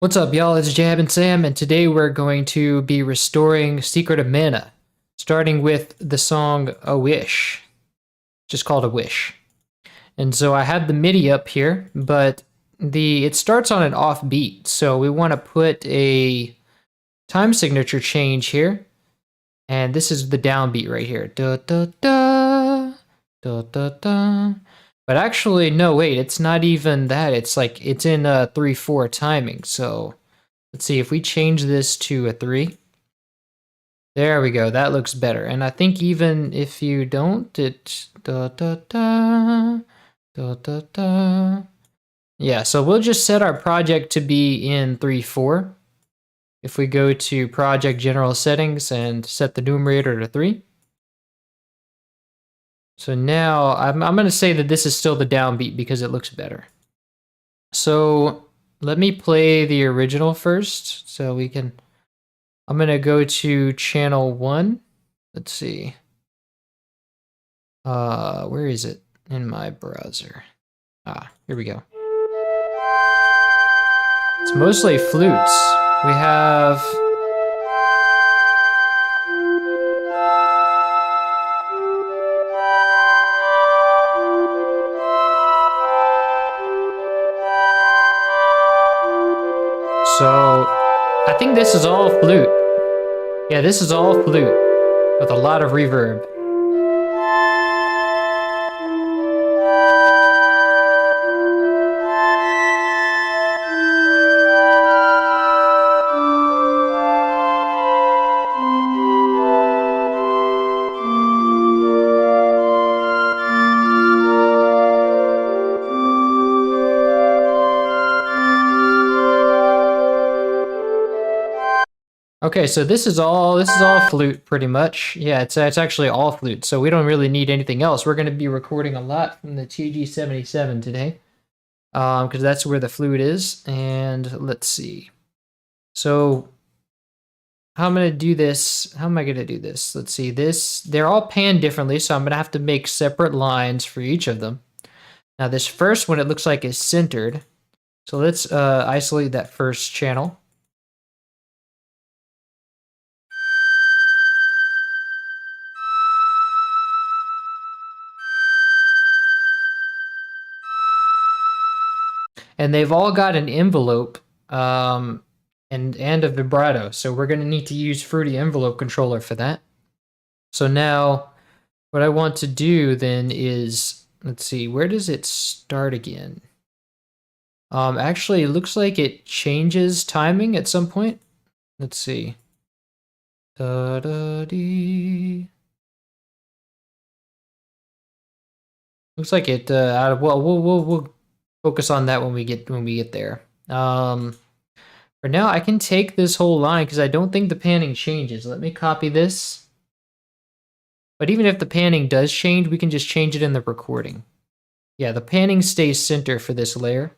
What's up, y'all? It's Jab and Sam, and today we're going to be restoring Secret of Mana, starting with the song A Wish, just called A Wish. And so I have the MIDI up here, but it starts on an off beat, so we want to put a time signature change here, and this is the downbeat right here. Da da da da da da. But actually, no, wait, it's not even that. It's like it's in a 3/4 timing. So let's see if we change this to a 3. There we go. That looks better. And I think even if you don't, it da da da da da da. Yeah, so we'll just set our project to be in 3/4. If we go to Project General Settings and set the numerator to 3. So now I'm going to say that this is still the downbeat because it looks better. So let me play the original first so we can. I'm going to go to channel 1. Let's see. Where is it in my browser? Here we go. It's mostly flutes. We have. So, I think this is all flute. Yeah, this is all flute with a lot of reverb. Okay, so this is all flute pretty much. Yeah, it's actually all flute, so we don't really need anything else. We're going to be recording a lot from the TG-77 today, because that's where the flute is. And let's see. So how I'm going to do this? How am I going to do this? Let's see. They're all panned differently, so I'm going to have to make separate lines for each of them. Now this first one, it looks like is centered. So let's isolate that first channel. And they've all got an envelope and a vibrato. So we're going to need to use Fruity Envelope Controller for that. So now what I want to do then is, let's see, where does it start again? Actually, it looks like it changes timing at some point. Let's see. Da da dee. Looks like it. Well, we'll focus on that when we get there. For now, I can take this whole line because I don't think the panning changes. Let me copy this. But even if the panning does change, we can just change it in the recording. Yeah, the panning stays center for this layer.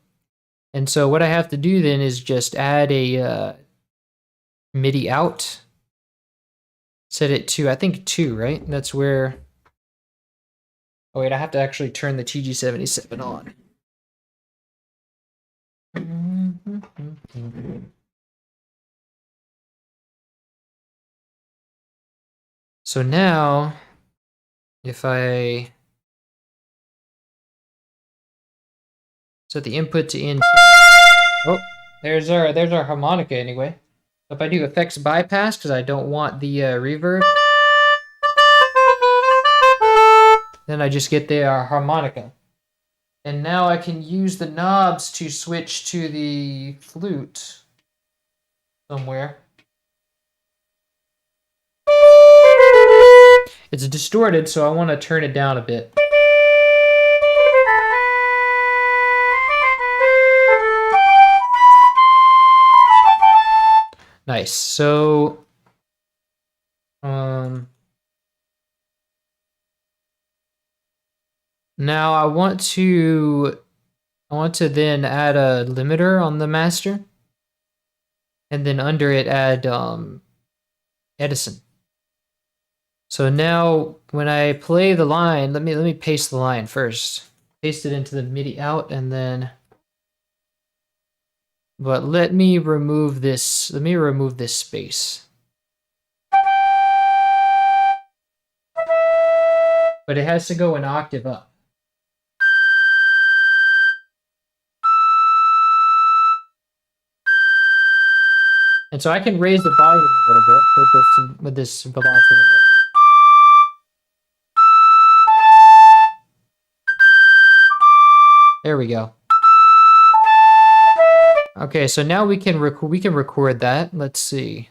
And so what I have to do then is just add a MIDI out. Set it to, I think 2, right? That's where. Oh wait, I have to actually turn the TG-77 on. So now, if I set the input to in, oh, there's our harmonica anyway. If I do effects bypass because I don't want the reverb, then I just get the harmonica. And now I can use the knobs to switch to the flute somewhere. It's distorted, so I want to turn it down a bit. Nice. So, now I want to then add a limiter on the master, and then under it add Edison. So now when I play the line, let me paste the line first. Paste it into the MIDI out, and then But let me remove this space. But it has to go an octave up. And so I can raise the volume a little bit with this velocity. There we go. Okay, so now we can record that. Let's see.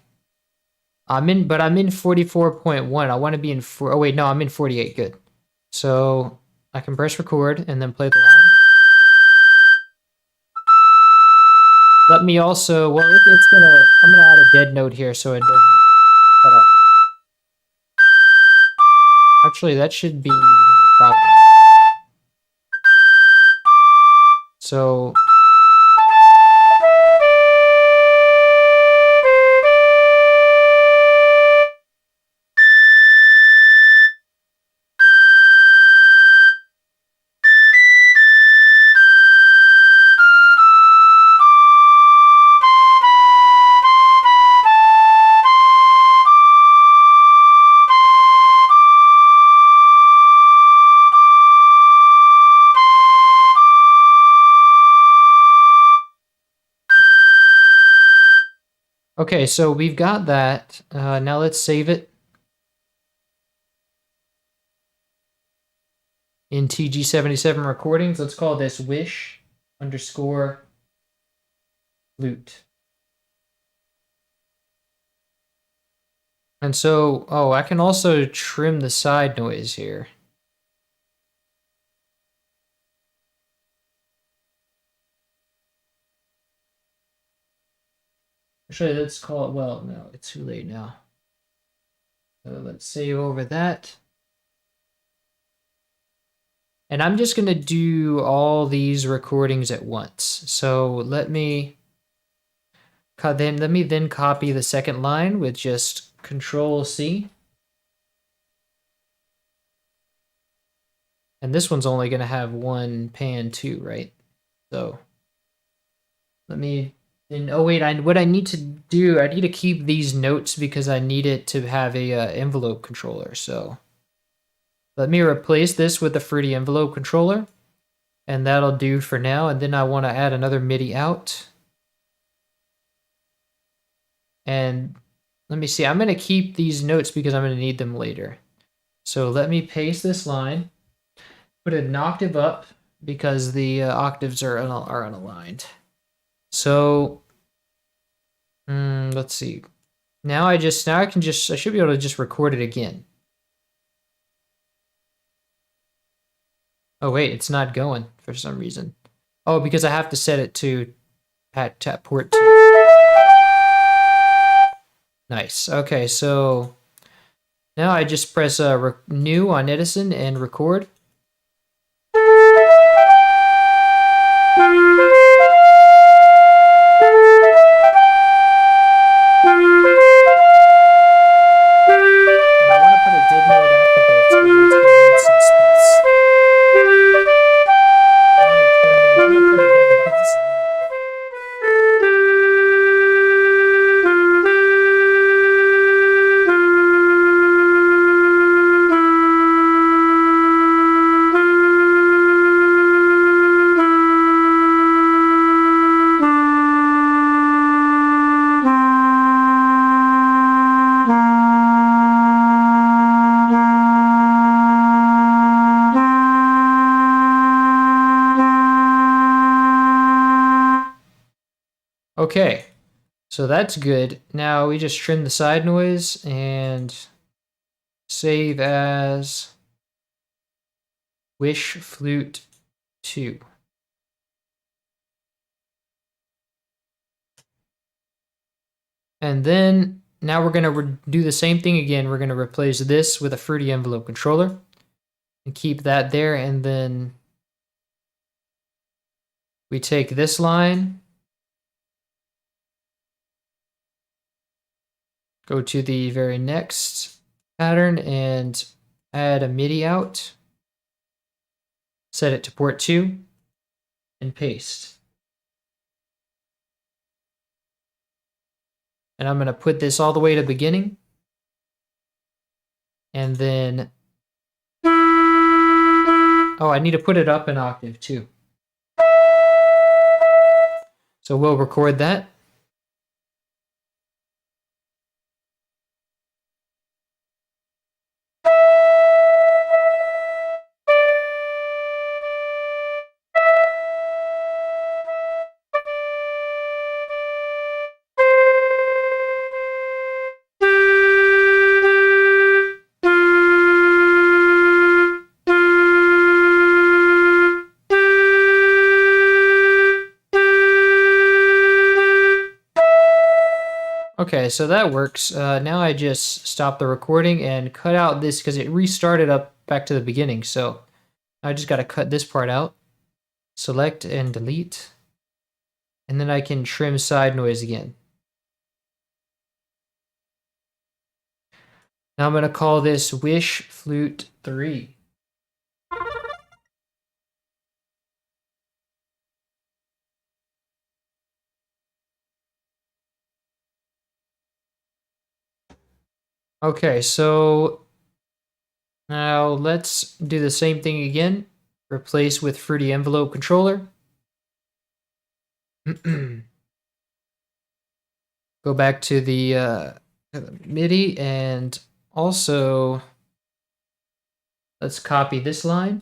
I'm in 44.1. I want to be in oh wait, no, I'm in 48. Good. So I can press record and then play the line. Let me also, well, I'm gonna add a dead note here so it doesn't cut off. Actually, that should be not a problem. So okay, so we've got that. Now let's save it in TG77 recordings. Let's call this wish _ flute. And so, oh, I can also trim the side noise here. Actually, let's call it, well, no, it's too late now. So let's save over that. And I'm just going to do all these recordings at once. So let me then copy the second line with just Control C. And this one's only going to have one pan too, right? So let me, and oh wait, what I need to do, I need to keep these notes because I need it to have a envelope controller. So let me replace this with the Fruity envelope controller, and that'll do for now. And then I want to add another MIDI out. And let me see, I'm going to keep these notes because I'm going to need them later. So let me paste this line, put it an octave up because the octaves are unaligned. So let's see. Now I should be able to just record it again. Oh wait, it's not going for some reason. Oh, because I have to set it to port 2. Nice. Okay, so now I just press new on Edison and record. Okay, so that's good. Now we just trim the side noise and save as Wish Flute 2. And then now we're going to do the same thing again. We're going to replace this with a Fruity envelope controller and keep that there. And then we take this line, go to the very next pattern and add a MIDI out, set it to port 2, and paste. And I'm going to put this all the way to beginning. And then, oh, I need to put it up an octave too. So we'll record that. Okay, so that works. Now I just stop the recording and cut out this because it restarted up back to the beginning. So I just got to cut this part out. Select and delete. And then I can trim side noise again. Now I'm going to call this Wish Flute 3. Okay, so now let's do the same thing again. Replace with Fruity Envelope Controller. Go back to the MIDI and also let's copy this line.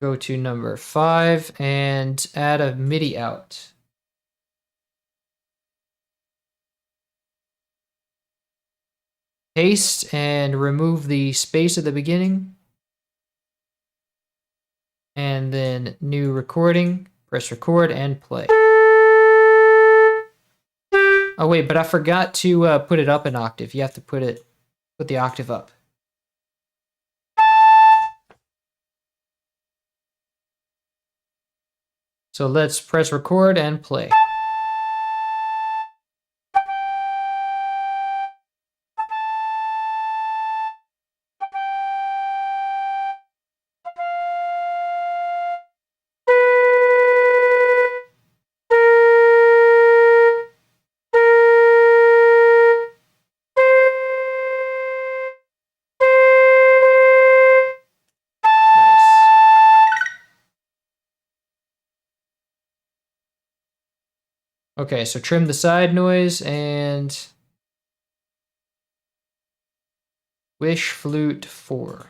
Go to number 5 and add a MIDI out. Paste and remove the space at the beginning. And then new recording, press record and play. Oh wait, but I forgot to put it up an octave. You have to put the octave up. So let's press record and play. Okay, so trim the side noise and Wish Flute 4.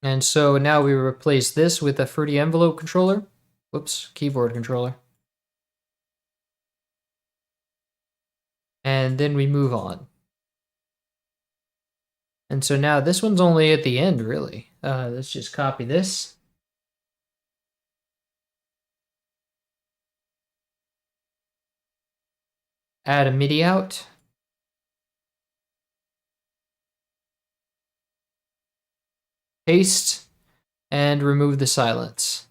And so now we replace this with a Fruity Envelope controller. Whoops, keyboard controller. And then we move on. And so now this one's only at the end, really. Let's just copy this. Add a MIDI out. Paste and remove the silence.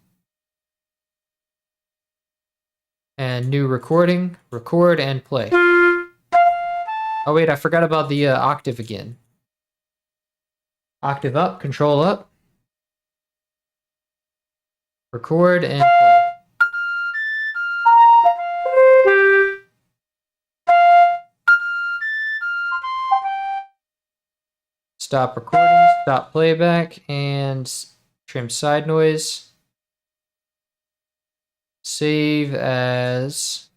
And new recording, record and play. Oh wait, I forgot about the octave again. Octave up, control up. Record and play. Stop recording, stop playback, and trim side noise. Save as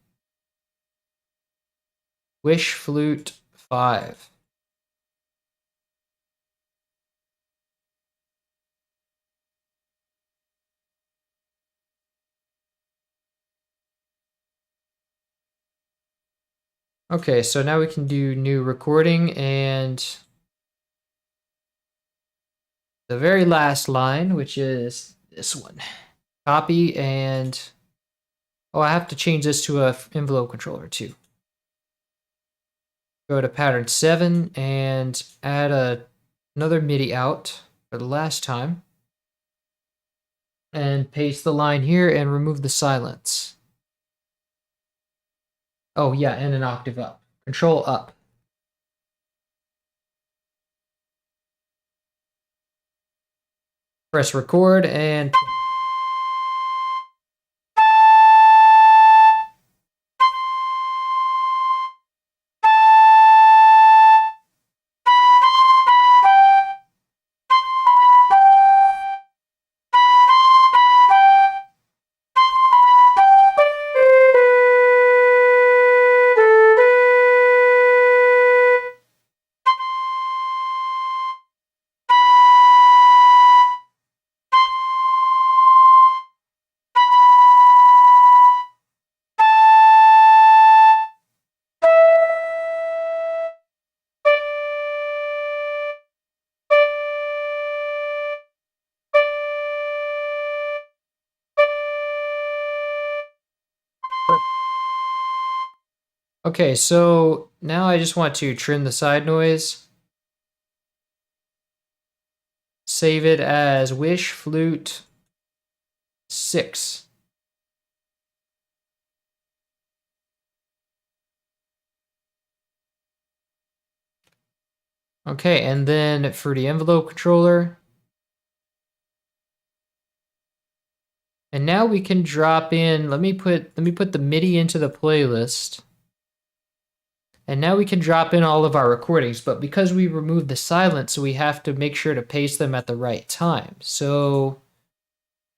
Wish Flute 5. Okay, so now we can do new recording and the very last line, which is this one. Copy and, oh, I have to change this to a envelope controller too. Go to pattern 7 and add another MIDI out for the last time. And paste the line here and remove the silence. Oh yeah, and an octave up. Control up. Press record and okay, so now I just want to trim the side noise. Save it as Wish Flute 6. Okay, and then for the envelope controller. And now we can drop in, let me put the MIDI into the playlist. And now we can drop in all of our recordings, but because we removed the silence, we have to make sure to paste them at the right time. So,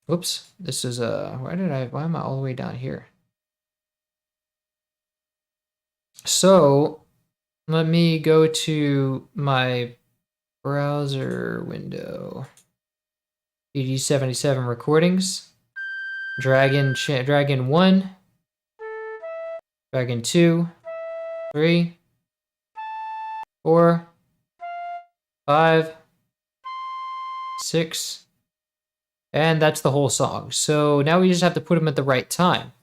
whoops, this is why am I all the way down here? So, let me go to my browser window. DD77 recordings. Drag in 1, drag in 2, 3, 4, 5, 6, and that's the whole song. So now we just have to put them at the right time.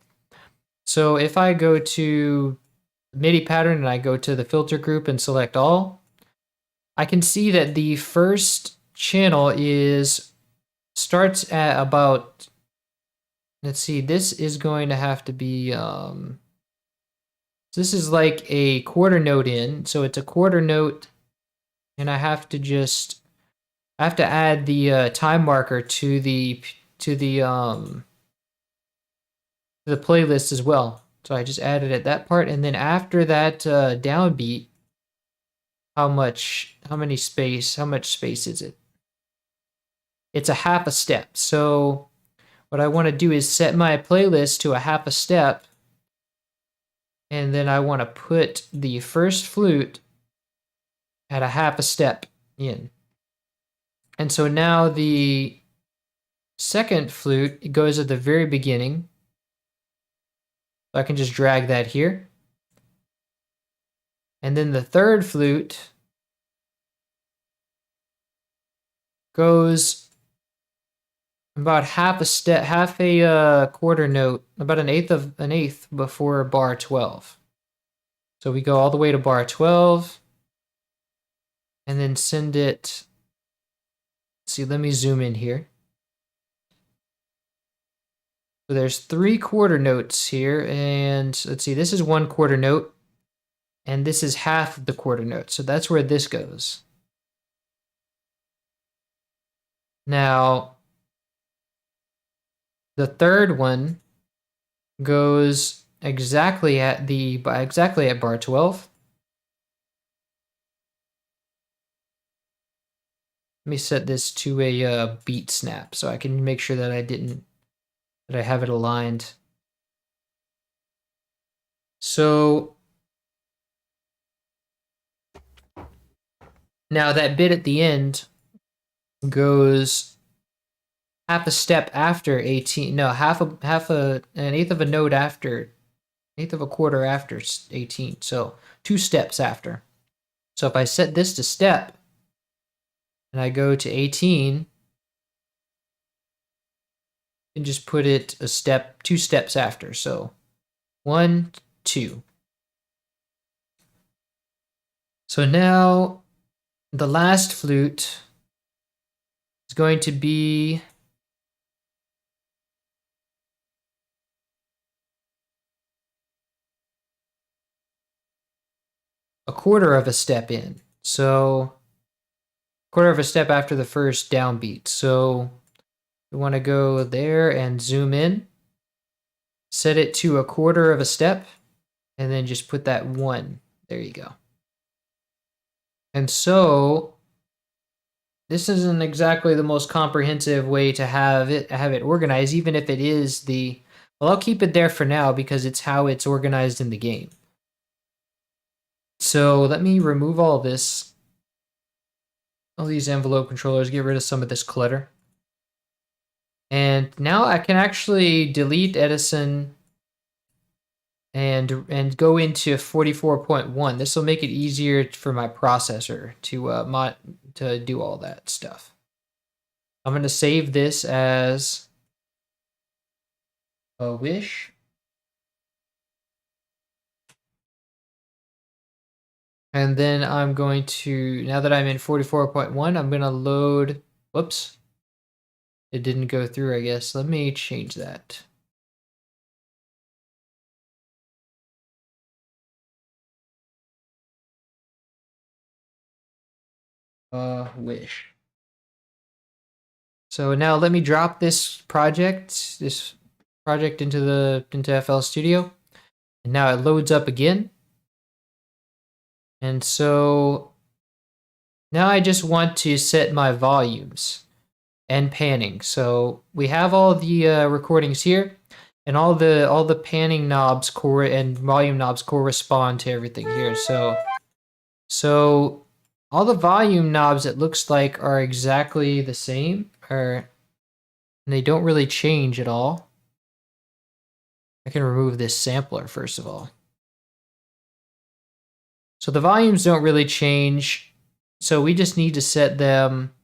So if I go to MIDI pattern and I go to the filter group and select all, I can see that the first channel starts at about, let's see, this is going to have to be, this is like a quarter note in, so it's a quarter note, and I have to add the time marker to the playlist as well. So I just added at that part, and then after that downbeat, how much space is it? It's a half a step. So what I want to do is set my playlist to a half a step, and then I want to put the first flute at a half a step in. And so now the second flute, it goes at the very beginning. So I can just drag that here. And then the third flute goes about half a quarter note, about an eighth before bar 12. So we go all the way to bar 12 and then send it. See, let me zoom in here. So there's 3 quarter notes here, and let's see, this is 1 quarter note, and this is half of the quarter note. So that's where this goes. Now, the third one goes exactly at bar 12. Let me set this to a beat snap so I can make sure that I have it aligned. So now that bit at the end goes half a step after 18. No, an eighth of a note after, eighth of a quarter after 18. So 2 steps after. So if I set this to step and I go to 18, and just put it 2 steps after. So 1, 2. So now the last flute is going to be a quarter of a step in. So quarter of a step after the first downbeat. So We want to go there and zoom in, set it to 1/4 of a step, and then just put that 1. There you go. And so this isn't exactly the most comprehensive way to have it organized, even if it is the, well, I'll keep it there for now because it's how it's organized in the game. So let me remove all this, all these envelope controllers, get rid of some of this clutter. And now I can actually delete Edison and go into 44.1. This will make it easier for my processor to do all that stuff. I'm going to save this as a wish. And then I'm going to, now that I'm in 44.1, I'm going to load, whoops. It didn't go through, I guess. Let me change that. Wish. So now let me drop this project into FL Studio. And now it loads up again. And so now I just want to set my volumes and panning. So we have all the recordings here, and all the panning knobs and volume knobs correspond to everything here. So all the volume knobs, it looks like, are exactly the same, and they don't really change at all. I can remove this sampler first of all. So the volumes don't really change. So we just need to set them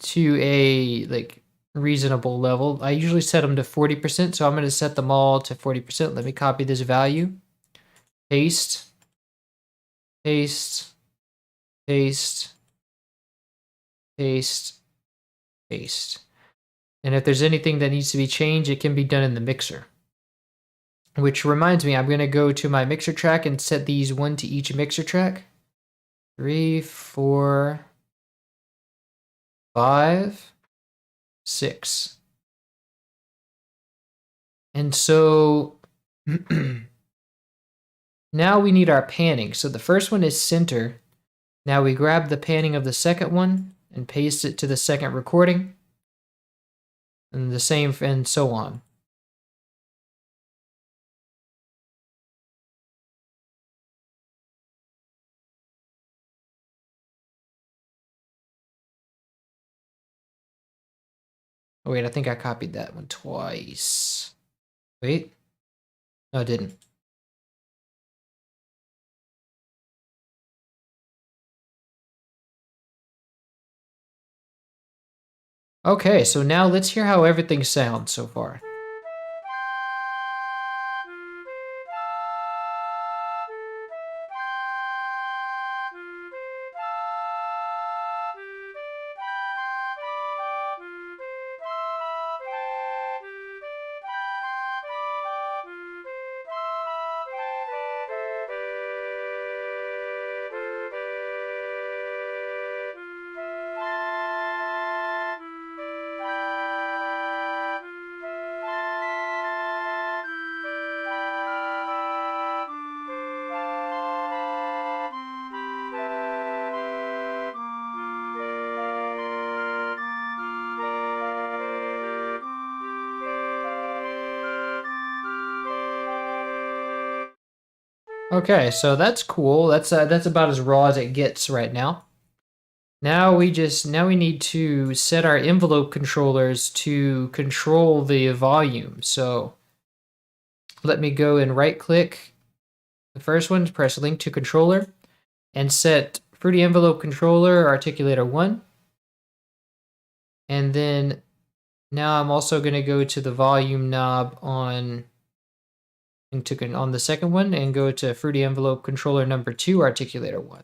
to a reasonable level. I usually set them to 40%, so I'm going to set them all to 40%. Let me copy this value, paste, paste, paste, paste, paste. And if there's anything that needs to be changed, it can be done in the mixer. Which reminds me, I'm going to go to my mixer track and set these 1 to each mixer track. 3, 4, 5, 6. And so now we need our panning. So the first one is center. Now we grab the panning of the second one and paste it to the second recording. And the same, and so on. Oh wait, I think I copied that one twice. Wait. No, I didn't. Okay, so now let's hear how everything sounds so far. Okay, so that's cool. That's about as raw as it gets right now. Now we need to set our envelope controllers to control the volume. So let me go and right click the first one, press link to controller, and set Fruity Envelope Controller Articulator 1. And then now I'm also going to go to the volume knob on the second one and go to Fruity Envelope Controller number 2 Articulator 1.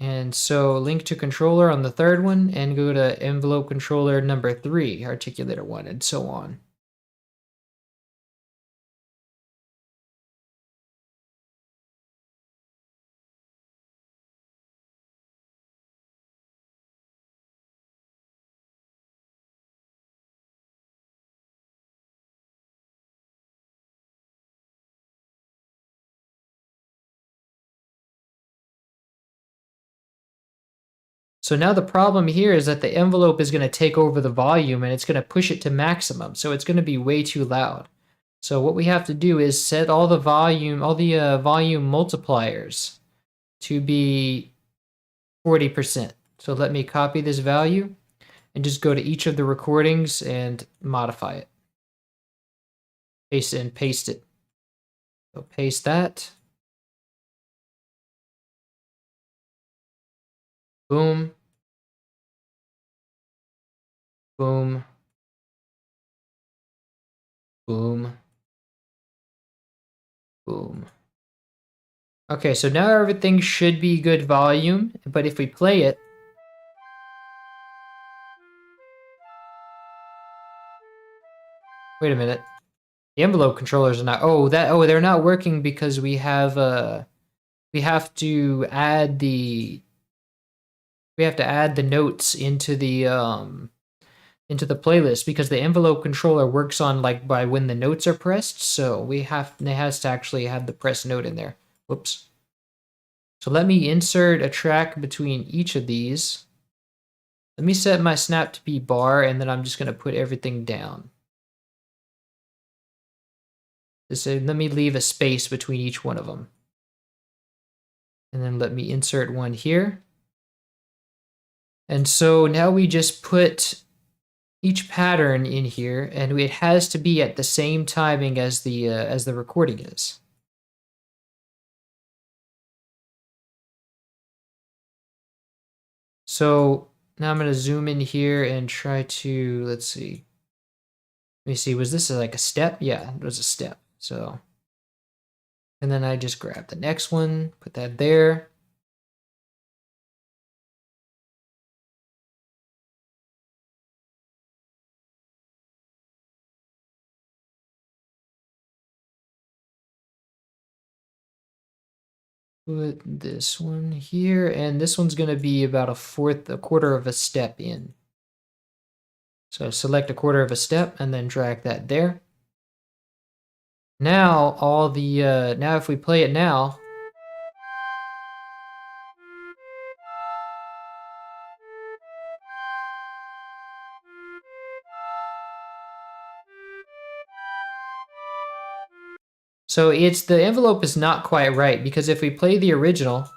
And so link to controller on the third one and go to envelope controller number 3 Articulator 1, and so on. So now the problem here is that the envelope is going to take over the volume and it's going to push it to maximum. So it's going to be way too loud. So what we have to do is set all the volume multipliers to be 40%. So let me copy this value and just go to each of the recordings and modify it. Paste it and paste it. So paste that. Boom. Boom. Boom. Boom. Okay, so now everything should be good volume, but if we play it, wait a minute. The envelope controllers are not, they're not working because we have to add the notes into the playlist because the envelope controller works on like by when the notes are pressed, so it has to actually have the press note in there. Whoops. So let me insert a track between each of these. Let me set my snap to be bar, and then I'm just going to put everything down. Let me leave a space between each one of them. And then let me insert one here. And so now we just put each pattern in here, and it has to be at the same timing as the recording is. So now I'm going to zoom in here and try to, let's see. Let me see, was this like a step? Yeah, it was a step. So, and then I just grab the next one, put that there. Put this one here, and this one's going to be about a quarter of a step in. So select a quarter of a step and then drag that there. Now now if we play it now, so the envelope is not quite right because if we play the original,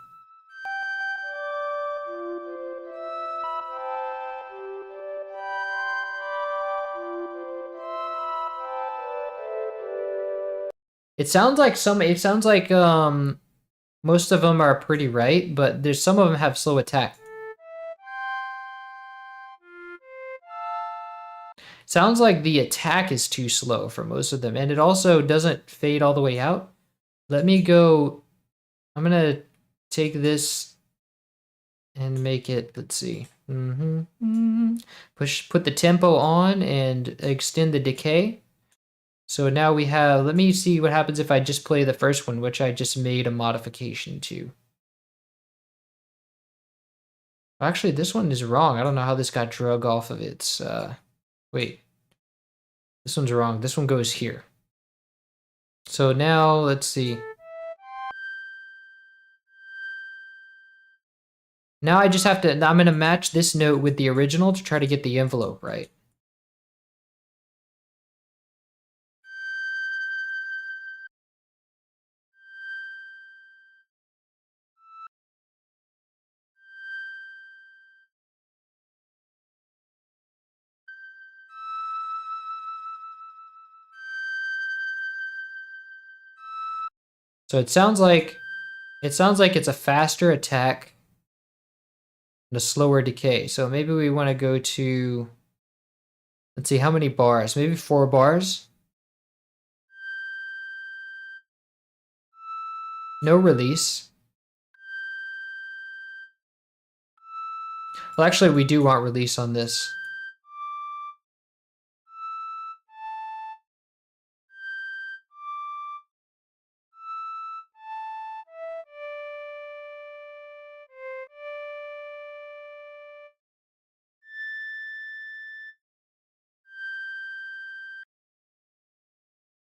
it sounds like most of them are pretty right, but there's some of them have slow attack. Sounds like the attack is too slow for most of them, and it also doesn't fade all the way out. Let me go, I'm gonna take this and make it, let's see. Put the tempo on and extend the decay. So now we have, let me see what happens if I just play the first one, which I just made a modification to. Actually, this one is wrong. I don't know how this got drug off of its, wait. This one's wrong. This one goes here. So now, let's see. Now I just have to, I'm going to match this note with the original to try to get the envelope right. So it sounds like it's a faster attack and a slower decay. So maybe we want to go to, let's see, how many bars? Maybe 4 bars. No release. Well, actually, we do want release on this.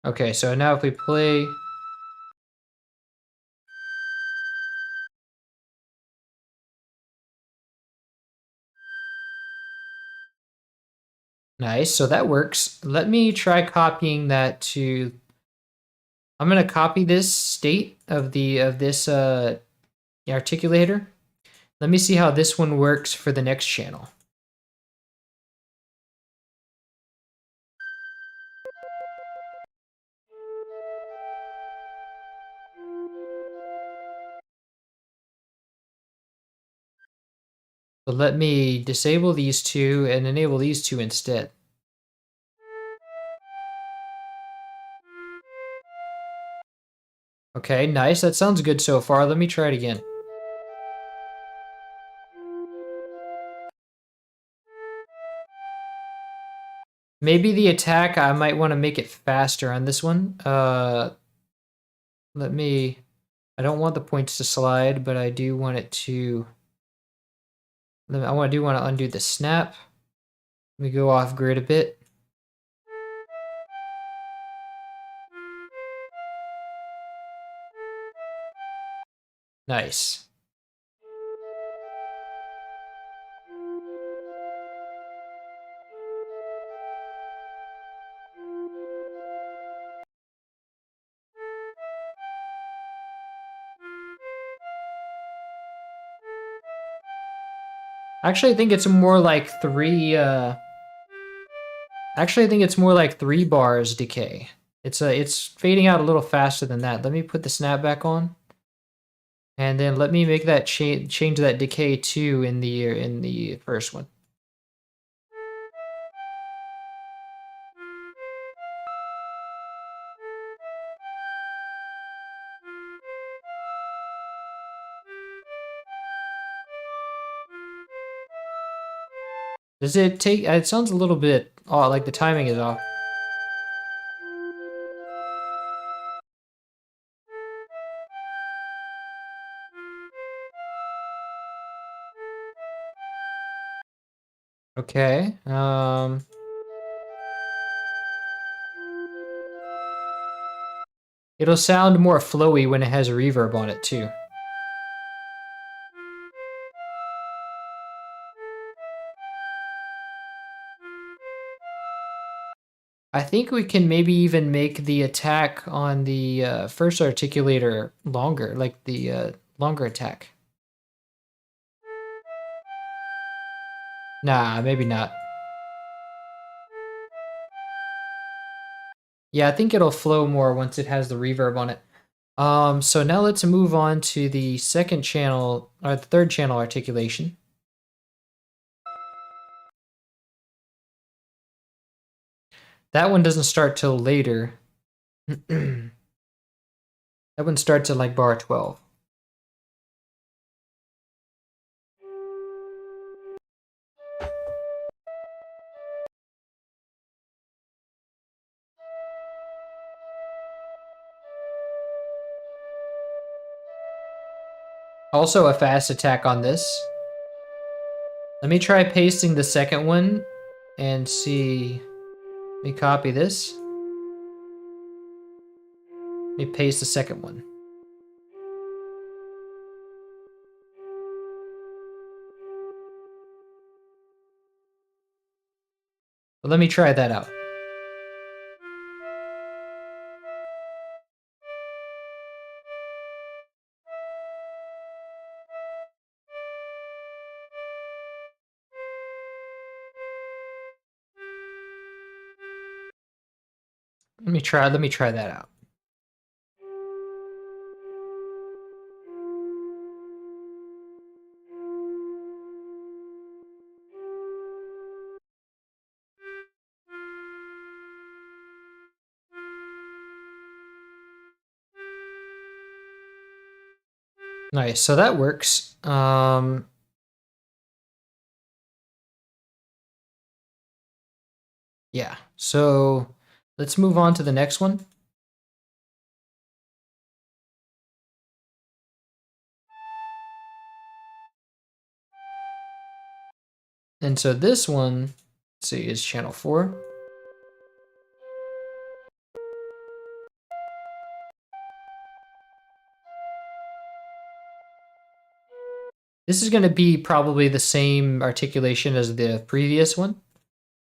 Okay, so now if we play, Nice, so that works. Let me try copying that to, I'm gonna copy this state of this articulator. Let me see how this one works for the next channel. So let me disable these two and enable these two instead. Okay, nice. That sounds good so far. Let me try it again. Maybe the attack, I might want to make it faster on this one. Let me, I don't want the points to slide, but I do want it to, I do want to undo the snap. Let me go off grid a bit. Nice. Actually, I think it's more like actually, I think it's more like 3 bars decay. It's fading out a little faster than that. Let me put the snap back on. And then let me make that change that decay to in the first one. Does it take, it sounds a little bit off, like the timing is off. Okay. It'll sound more flowy when it has a reverb on it too. I think we can maybe even make the attack on the first articulator longer, like the longer attack. Nah, maybe not. Yeah, I think it'll flow more once it has the reverb on it. So now let's move on to the second channel, or the third channel articulation. That one doesn't start till later. That one starts at like bar 12. Also a fast attack on this. Let me try pasting the second one and see. Let me copy this. Let me paste the second one. But let me try that out. Let me try that out. Nice, so that works. Yeah, so let's move on to the next one. And so this one, let's see, is channel 4. This is going to be probably the same articulation as the previous one.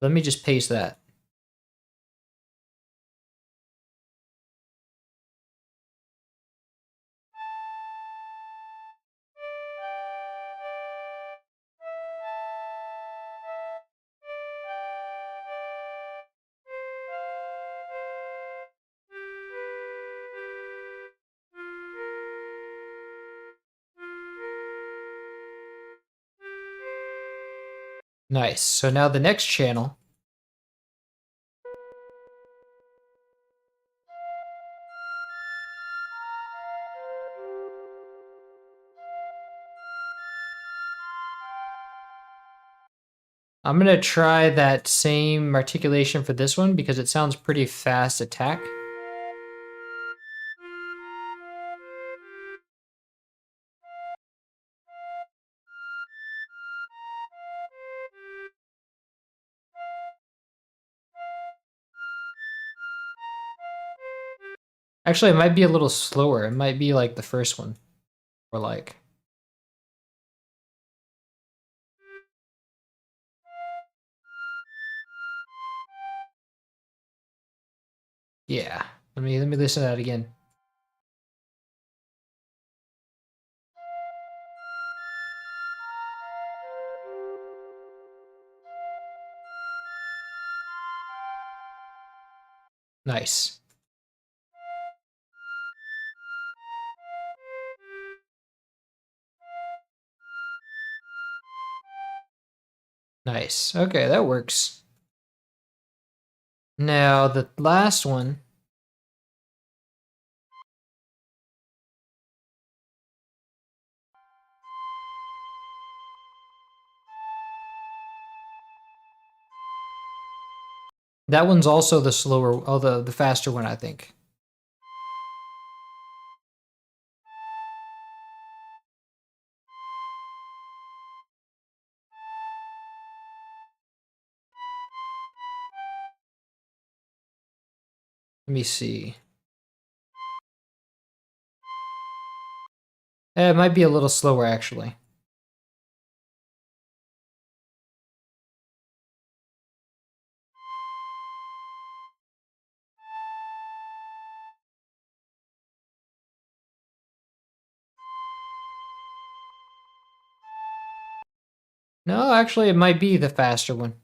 Let me just paste that. Nice. So now the next channel. I'm going to try that same articulation for this one because it sounds pretty fast attack. Actually, it might be a little slower. It might be like the first one. Or like... Yeah. Let me listen to that again. Nice. Nice. Okay, that works. Now, the last one. That one's also the slower, oh, the faster one, I think. Let me see. It might be a little slower, actually. No, actually, it might be the faster one.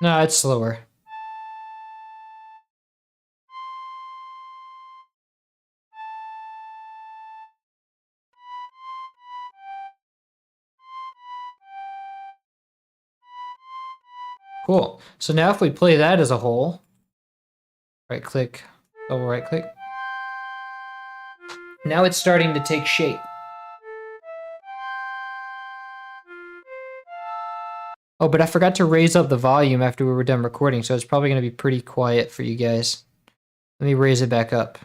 No, it's slower. Cool. So now if we play that as a whole, right click, double right click. Now it's starting to take shape. Oh, but I forgot to raise up the volume after we were done recording, so it's probably going to be pretty quiet for you guys. Let me raise it back up.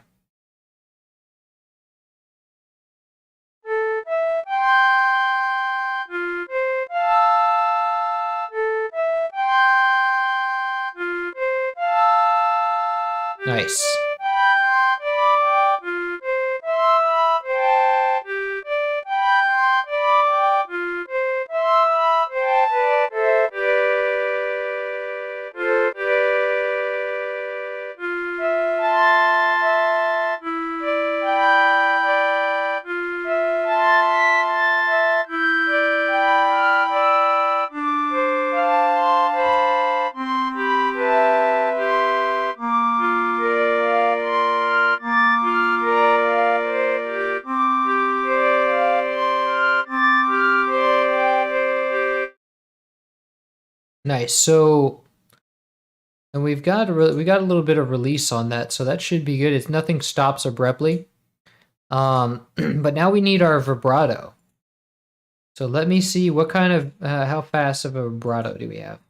Nice. Nice. So, and we got a little bit of release on that, so that should be good. It's nothing stops abruptly. But now we need our vibrato. So let me see what kind of how fast of a vibrato do we have?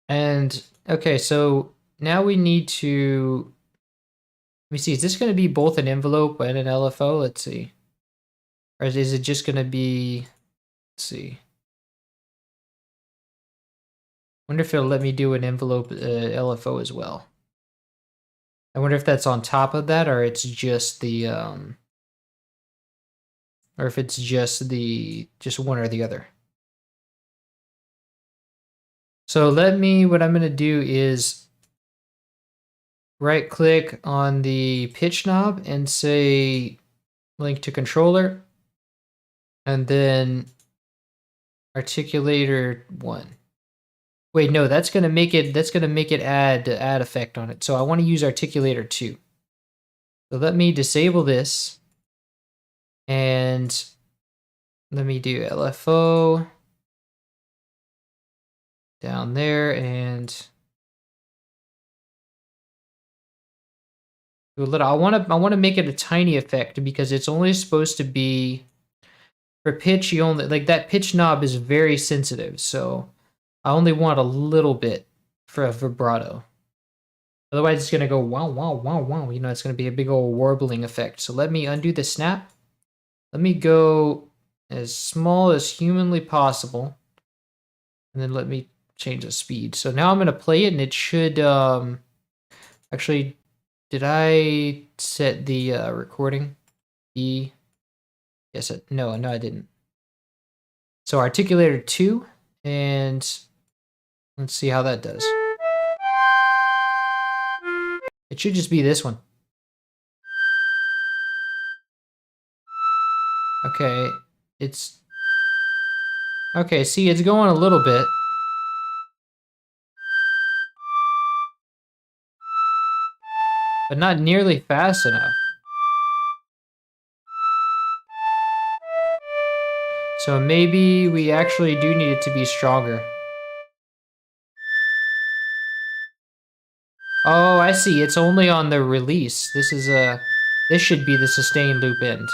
And okay, so now we need to Let me see, is this going to be both an envelope and an LFO? Let's see. Or is it just going to be, let's see. Wonder if it'll let me do an envelope LFO as well. I wonder if that's on top of that, or it's just the, or if it's just one or the other. So what I'm going to do is right click on the pitch knob and say link to controller, and then articulator 1. Wait, no, that's gonna make it add effect on it. So I want to use articulator 2. So let me disable this, and let me do LFO down there and do a little. I want to make it a tiny effect because it's only supposed to be for pitch. You only like that pitch knob is very sensitive, so I only want a little bit for a vibrato. Otherwise, it's gonna go wow, wow, wow, wow. You know, it's gonna be a big old warbling effect. So let me undo the snap. Let me go as small as humanly possible, and then let me change the speed. So now I'm gonna play it, and it should actually. Did I set the recording? E. Yes. No, I didn't. So articulator 2, and let's see how that does. It should just be this one. Okay, it's... Okay, see, it's going a little bit. But not nearly fast enough. So maybe we actually do need it to be stronger. Oh, I see. It's only on the release. This should be the sustained loop end.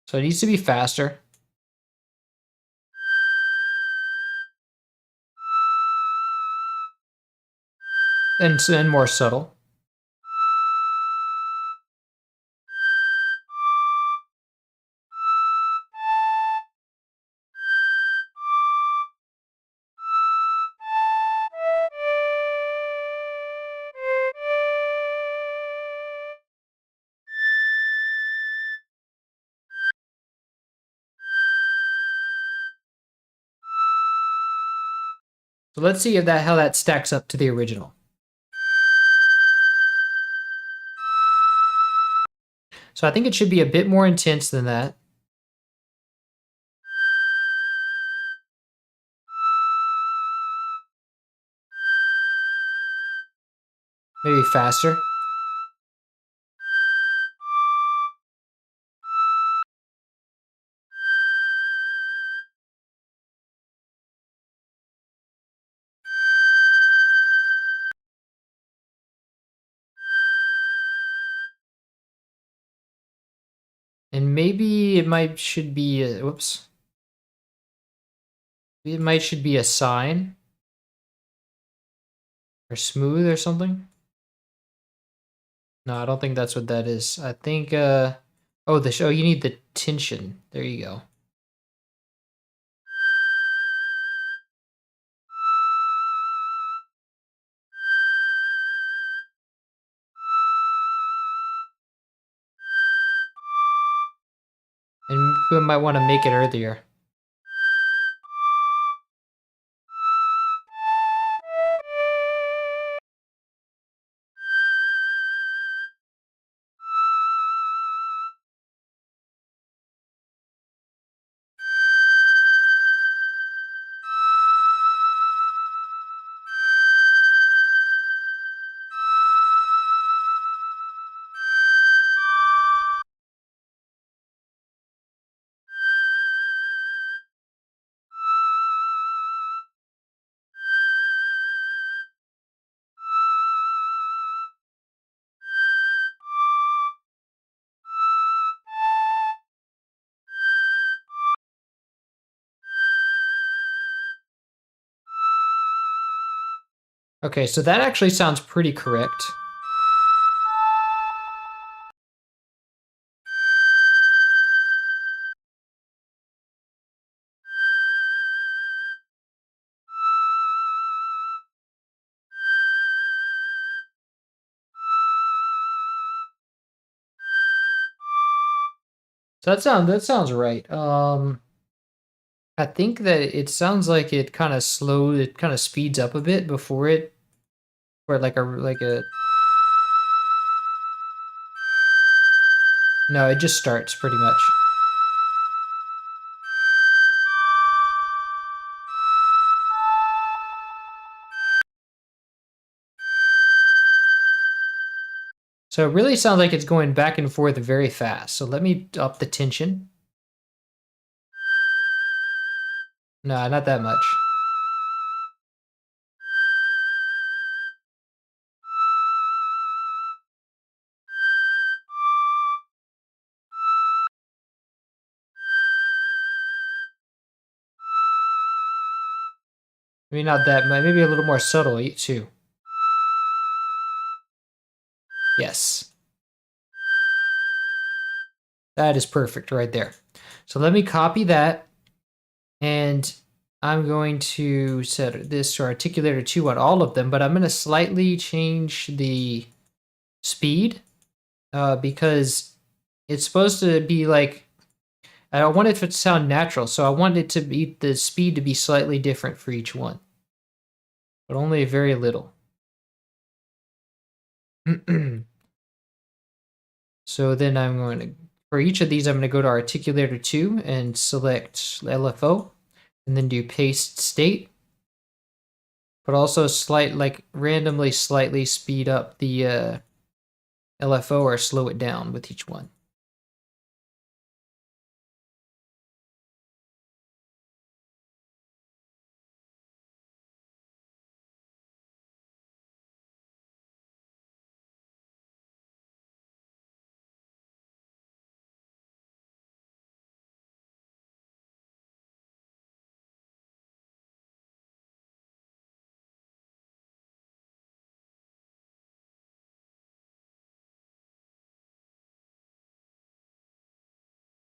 So it needs to be faster. And more subtle. So let's see how that stacks up to the original. So I think it should be a bit more intense than that. Maybe faster. And maybe should be a, whoops. Maybe should be a sine. Or smooth or something. No, I don't think that's what that is. I think, oh, you need the tension. There you go. And we might want to make it earlier. Okay, so that actually sounds pretty correct. So that sounds right. I think that it sounds like it kind of it kind of speeds up a bit before it, or like a. No, it just starts pretty much. So it really sounds like it's going back and forth very fast. So let me up the tension. No, not that much. Maybe not that much. Maybe a little more subtle too. Yes. That is perfect right there. So let me copy that, and I'm going to set this to articulator 2 on all of them, but I'm going to slightly change the speed because it's supposed to be like, I want it to sound natural, so I want it to be the speed to be slightly different for each one, but only very little. So then I'm going to, for each of these, I'm going to go to articulator 2 and select LFO, and then do paste state, but also like randomly slightly speed up the LFO or slow it down with each one.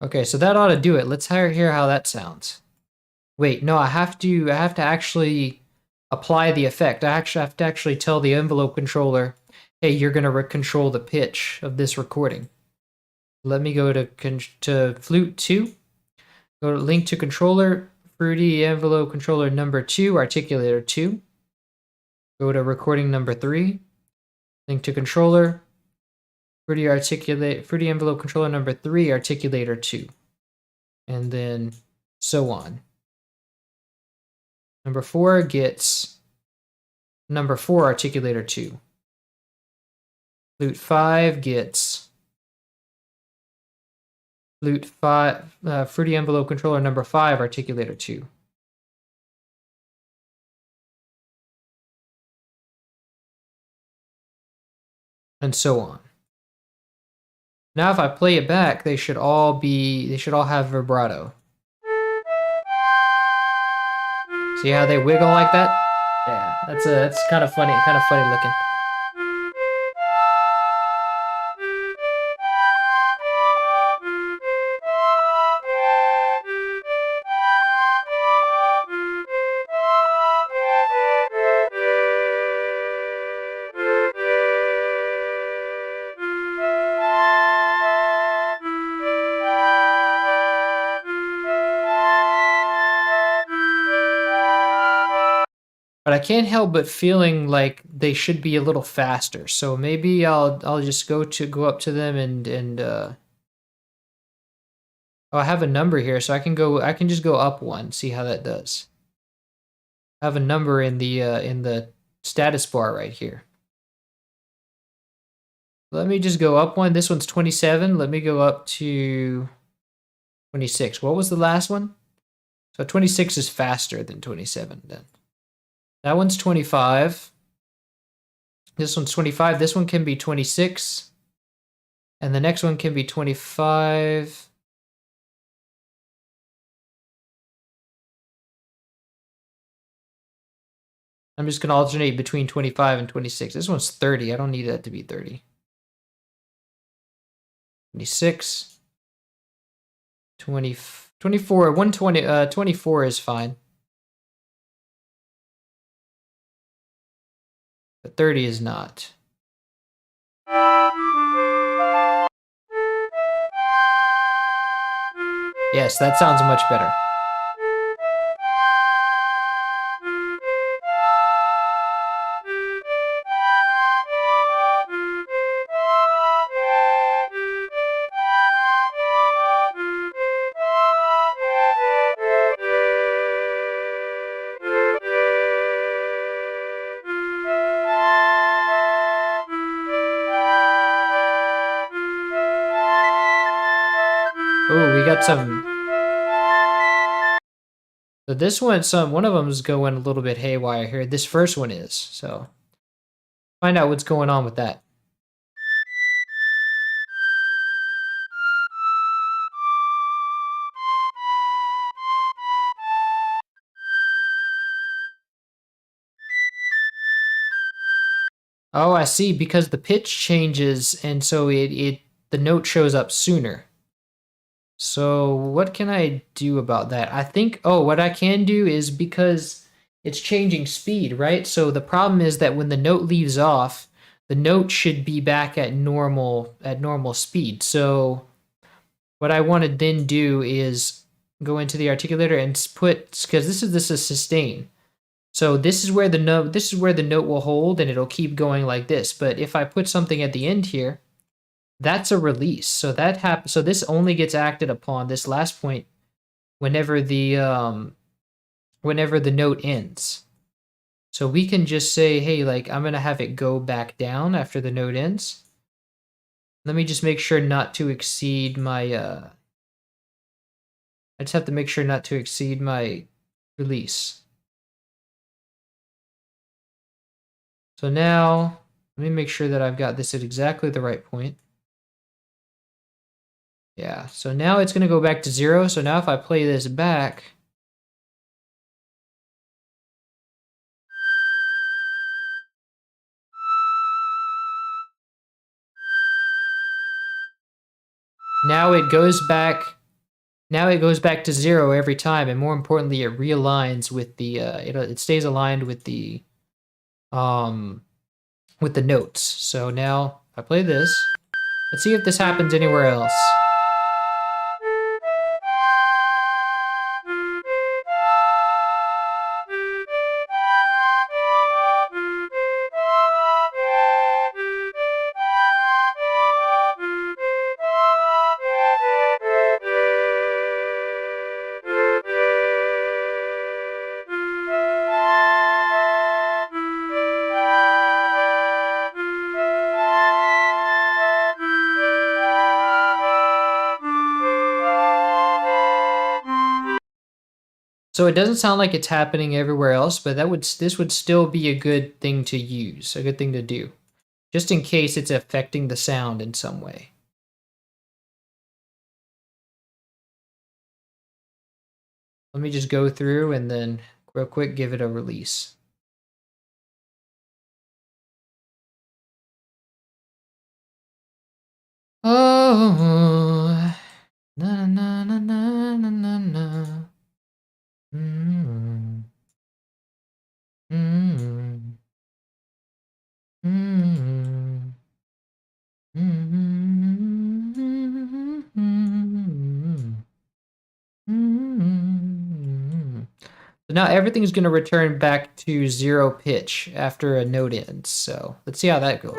Okay, so that ought to do it. Let's hear how that sounds. Wait, no, I have to actually apply the effect. I actually have to actually tell the envelope controller, hey, you're going to control the pitch of this recording. Let me go to flute 2, go to link to controller, fruity envelope controller number 2, articulator 2. Go to recording number 3, link to controller, fruity envelope controller number 3, articulator 2. And then so on. Number 4 gets number 4 articulator 2. Flute 5 gets flute 5 fruity envelope controller number 5 articulator 2. And so on. Now if I play it back, they should all have vibrato. See how they wiggle like that? Yeah, that's kind of funny looking. But I can't help but feeling like they should be a little faster. So maybe I'll just go up to them and oh, I have a number here, so I can just go up one, see how that does. I have a number in the status bar right here. Let me just go up one. This one's 27. Let me go up to 26. What was the last one? So 26 is faster than 27 then. That one's 25. This one's 25. This one can be 26. And the next one can be 25. I'm just going to alternate between 25 and 26. This one's 30. I don't need that to be 30. 26. 20, 24, 120, 24 is fine. But 30 is not. Yes, that sounds much better. Oh, we got some. So this one, one of them is going a little bit haywire here. This first one is. So find out what's going on with that. Oh, I see. Because the pitch changes, and so the note shows up sooner. So what can I do about that? I think, oh, what I can do is because it's changing speed, right? So the problem is that when the note leaves off, the note should be back at normal speed. So what I want to then do is go into the articulator and put, because this is sustain. So this is where the note will hold, and it'll keep going like this. But if I put something at the end here, that's a release. So that happens. So this only gets acted upon, this last point, whenever the note ends. So we can just say, hey, like I'm gonna have it go back down after the note ends. Let me just make sure not to exceed my. I just have to make sure not to exceed my release. So now let me make sure that I've got this at exactly the right point. Yeah, so now it's going to go back to 0. So now if I play this back, now it goes back to 0 every time, and more importantly, it realigns with the it stays aligned with the notes. So now if I play this, let's see if this happens anywhere else. So it doesn't sound like it's happening everywhere else, but this would still be a good thing to use, a good thing to do, just in case it's affecting the sound in some way. Let me just go through and then real quick give it a release. Oh, na na na na na na na. Mm. Mm. Mm. So now everything's going to return back to 0 pitch after a note ends. So let's see how that goes.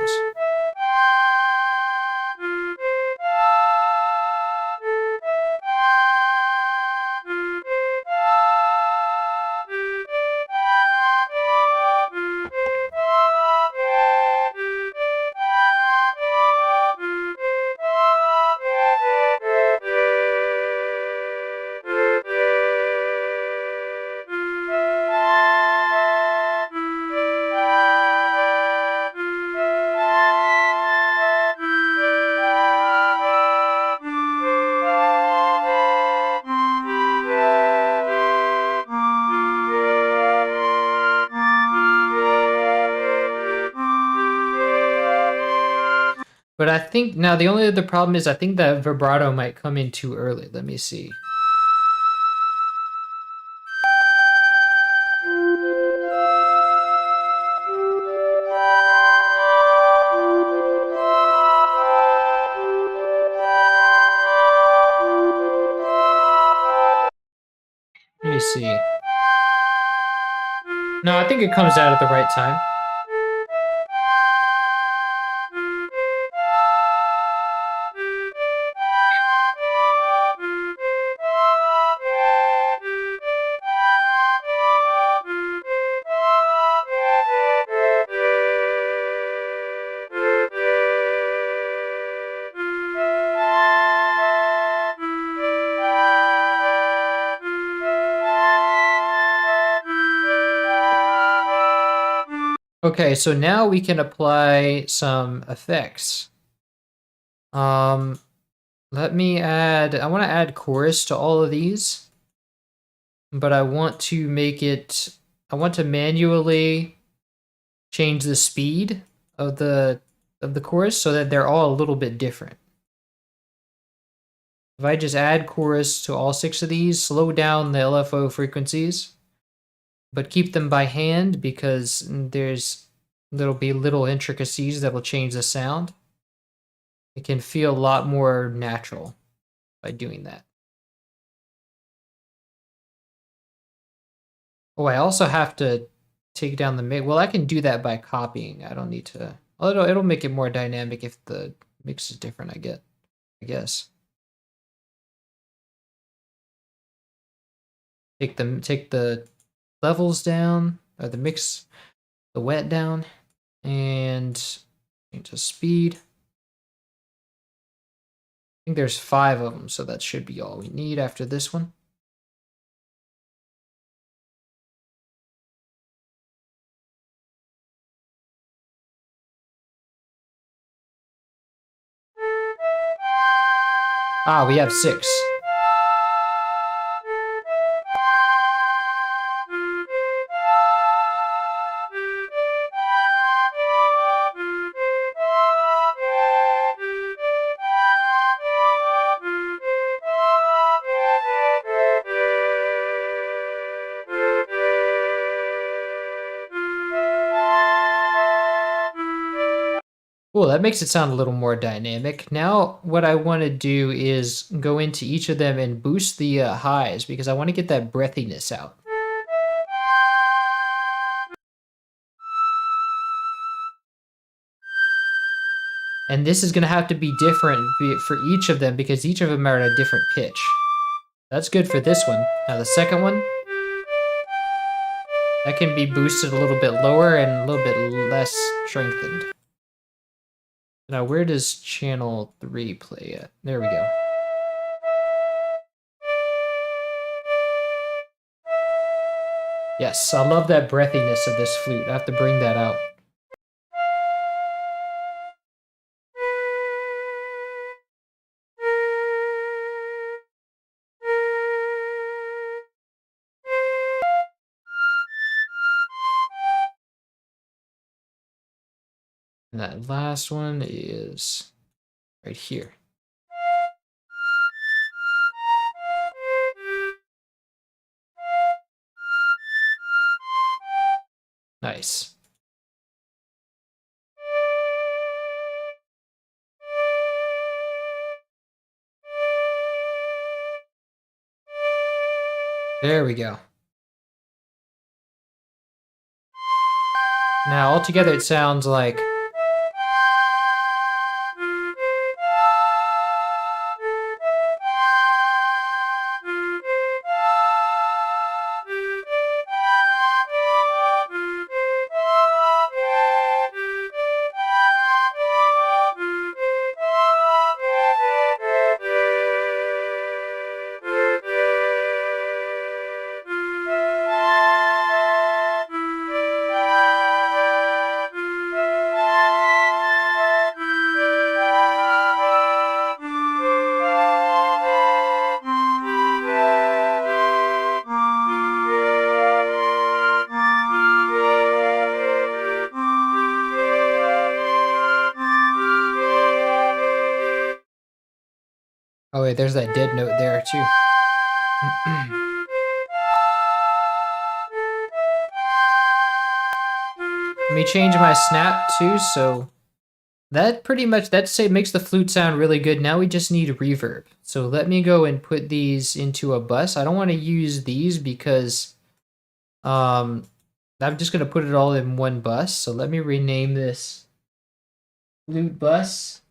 But I think now the only other problem is I think that vibrato might come in too early. Let me see. Let me see. No, I think it comes out at the right time. Okay, so now we can apply some effects. Let me add, I want to add chorus to all of these, but I want to make it, I want to manually change the speed of the chorus so that they're all a little bit different. If I just add chorus to all 6 of these, slow down the LFO frequencies, but keep them by hand because there'll be little intricacies that will change the sound. It can feel a lot more natural by doing that. Oh, I also have to take down the mix. Well, I can do that by copying. I don't need to. Well, it'll make it more dynamic if the mix is different, I guess. Take the levels down, or the mix, the wet down, and change the speed. I think there's 5 of them, so that should be all we need after this one. Ah, we have 6. Cool, that makes it sound a little more dynamic. Now, what I want to do is go into each of them and boost the highs because I want to get that breathiness out. And this is going to have to be different for each of them because each of them are at a different pitch. That's good for this one. Now the second one, that can be boosted a little bit lower and a little bit less strengthened. Now where does channel 3 play at? There we go. Yes, I love that breathiness of this flute. I have to bring that out. And that last one is right here. Nice. There we go. Now altogether it sounds like way, there's that dead note there too. Let me change my snap too, so that pretty much, makes the flute sound really good. Now we just need reverb. So let me go and put these into a bus. I don't want to use these because I'm just going to put it all in one bus. So let me rename this flute bus.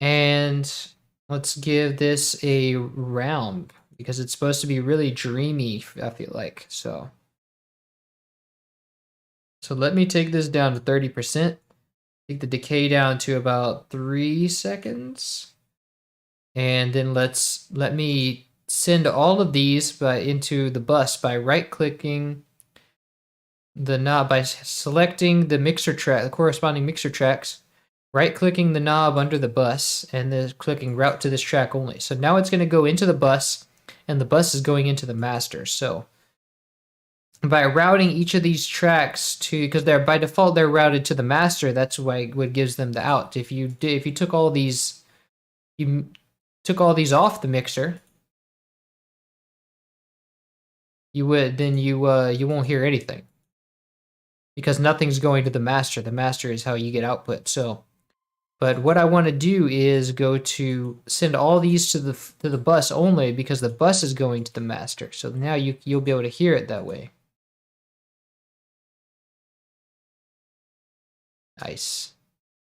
And let's give this a round because it's supposed to be really dreamy, I feel like. So let me take this down to 30%. Take the decay down to about 3 seconds. And then let me send all of these into the bus by right-clicking the knob, by selecting the mixer track, the corresponding mixer tracks, right-clicking the knob under the bus, and then clicking route to this track only. So now it's going to go into the bus, and the bus is going into the master. So by routing each of these tracks to, because they're by default they're routed to the master, that's why what gives them the out. If you took all these, you took all these off the mixer, you won't hear anything because nothing's going to the master. The master is how you get output. So, but what I want to do is go to send all these to the bus only because the bus is going to the master. So now you'll be able to hear it that way. Nice.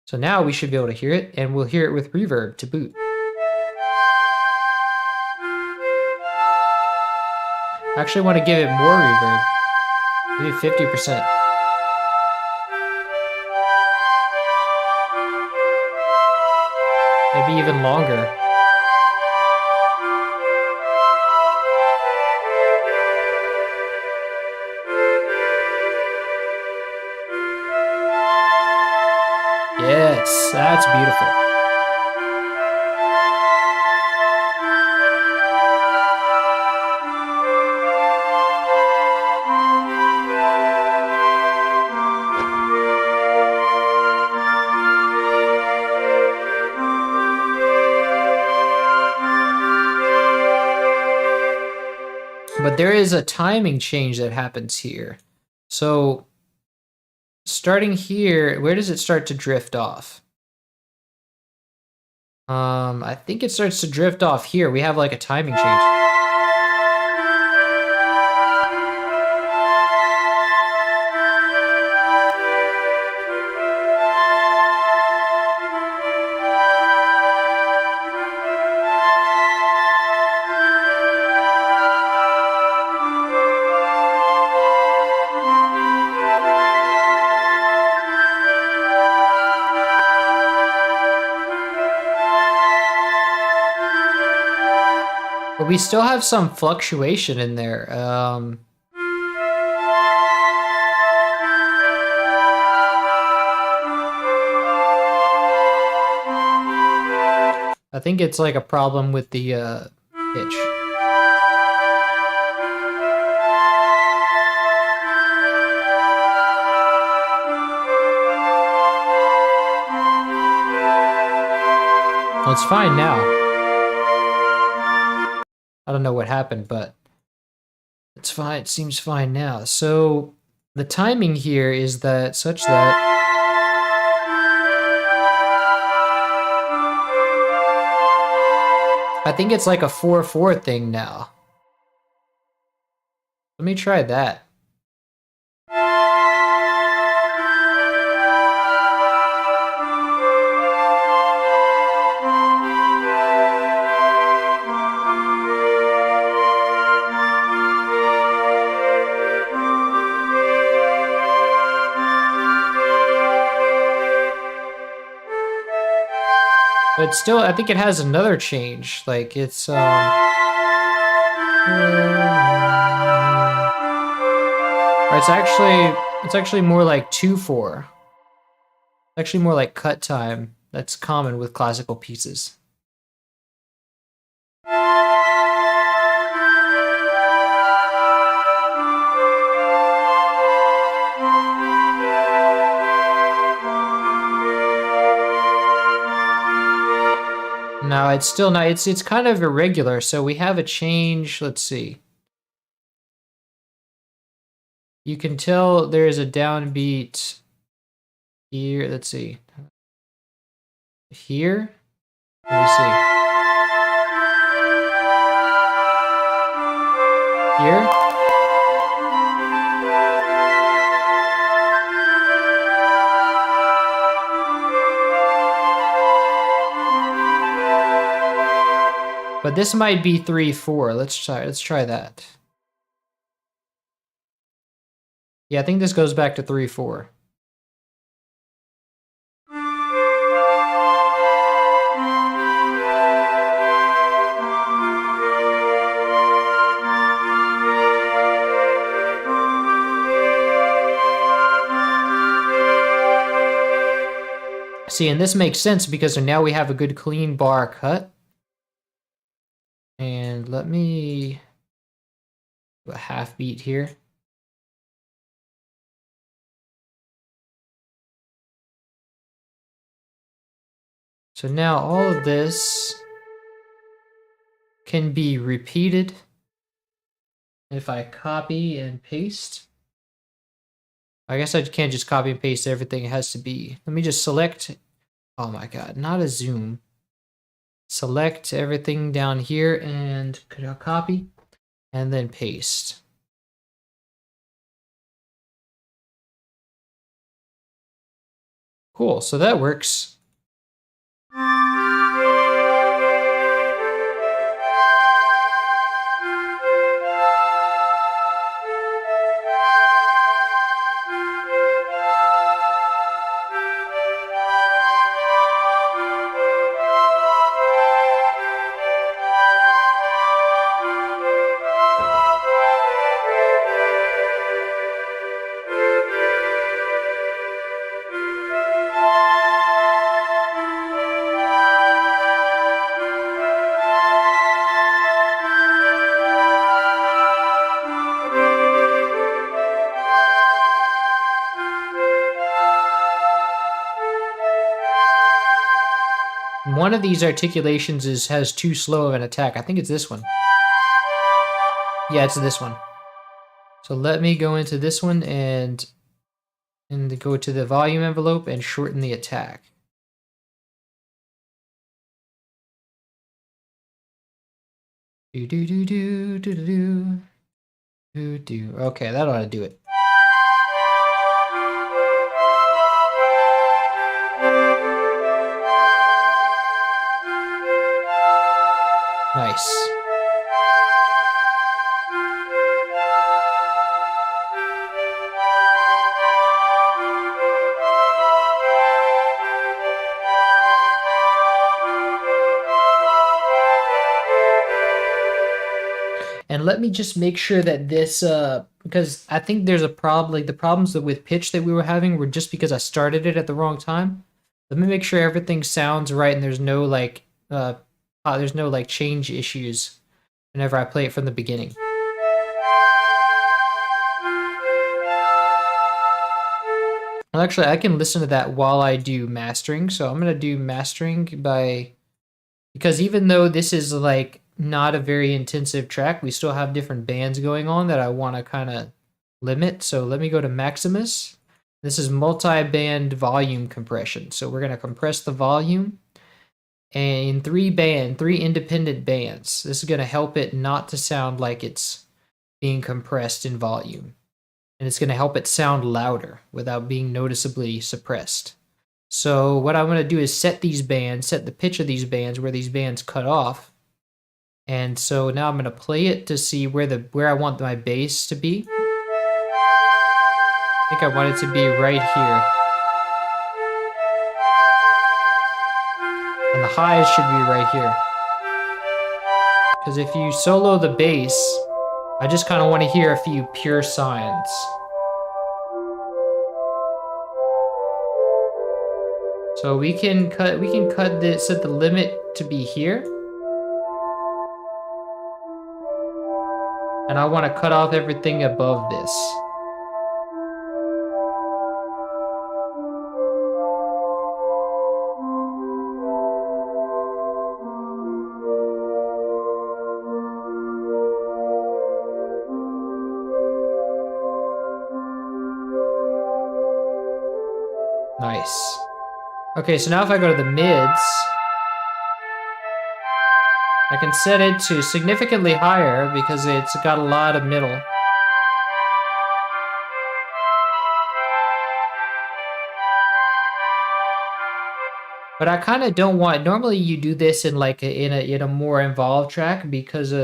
So now we should be able to hear it, and we'll hear it with reverb to boot. I actually want to give it more reverb. Maybe 50%. Maybe even longer. Yes, that's beautiful. But there is a timing change that happens here. So starting here, where does it start to drift off? I think it starts to drift off here. We have like a timing change. But we still have some fluctuation in there. I think it's like a problem with the pitch. Well, it's fine now. I don't know what happened, but it's fine. It seems fine now. So the timing here is that such that I think it's like a 4/4 thing now. Let me try that. But still, I think it has another change. Like it's it's actually more like 2/4. Actually more like cut time. That's common with classical pieces. now. It's still not, it's kind of irregular, so we have a change. Let's see. You can tell there's a downbeat here. Let's see. Here? Let me see. Here? But this might be 3/4. Let's try that. Yeah, I think this goes back to 3/4. See, and this makes sense because now we have a good clean bar cut. And let me do a half beat here. So now all of this can be repeated. If I copy and paste, I guess I can't just copy and paste everything. It has to be, let me just select, oh my God, not a zoom. Select everything down here and copy and then paste. Cool, so that works. One of these articulations has too slow of an attack. I think it's this one. Yeah, it's this one. So let me go into this one and go to the volume envelope and shorten the attack. Okay, that ought to do it. Nice. And let me just make sure that this, because I think there's a problem, like the problems with pitch that we were having were just because I started it at the wrong time. Let me make sure everything sounds right and there's no like change issues whenever I play it from the beginning. Well, actually, I can listen to that while I do mastering. So I'm going to do mastering because even though this is like not a very intensive track, we still have different bands going on that I want to kind of limit. So let me go to Maximus. This is multi-band volume compression. So we're going to compress the volume and three independent bands. This is going to help it not to sound like it's being compressed in volume. And it's going to help it sound louder without being noticeably suppressed. So what I'm going to do is set the pitch of these bands where these bands cut off. And so now I'm going to play it to see where I want my bass to be. I think I want it to be right here. And the highs should be right here. Because if you solo the bass, I just kind of want to hear a few pure sines. So we can cut this, set the limit to be here. And I want to cut off everything above this. Nice. Okay, so now if I go to the mids, I can set it to significantly higher because it's got a lot of middle. But I kind of don't want. Normally, you do this in like in a more involved track because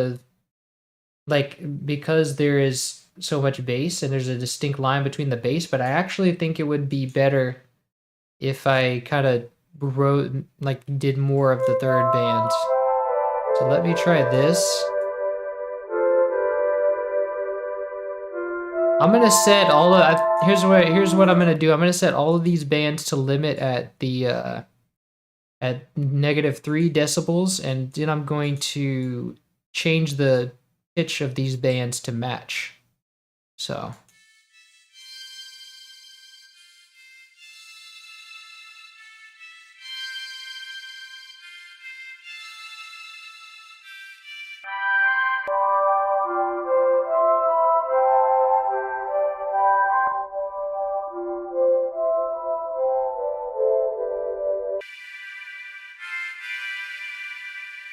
there is so much bass and there's a distinct line between the bass. But I actually think it would be better if I kind of did more of the third band. So let me try this. I'm gonna set all of. Here's what I'm gonna do. I'm gonna set all of these bands to limit at the at -3 decibels, and then I'm going to change the pitch of these bands to match. So.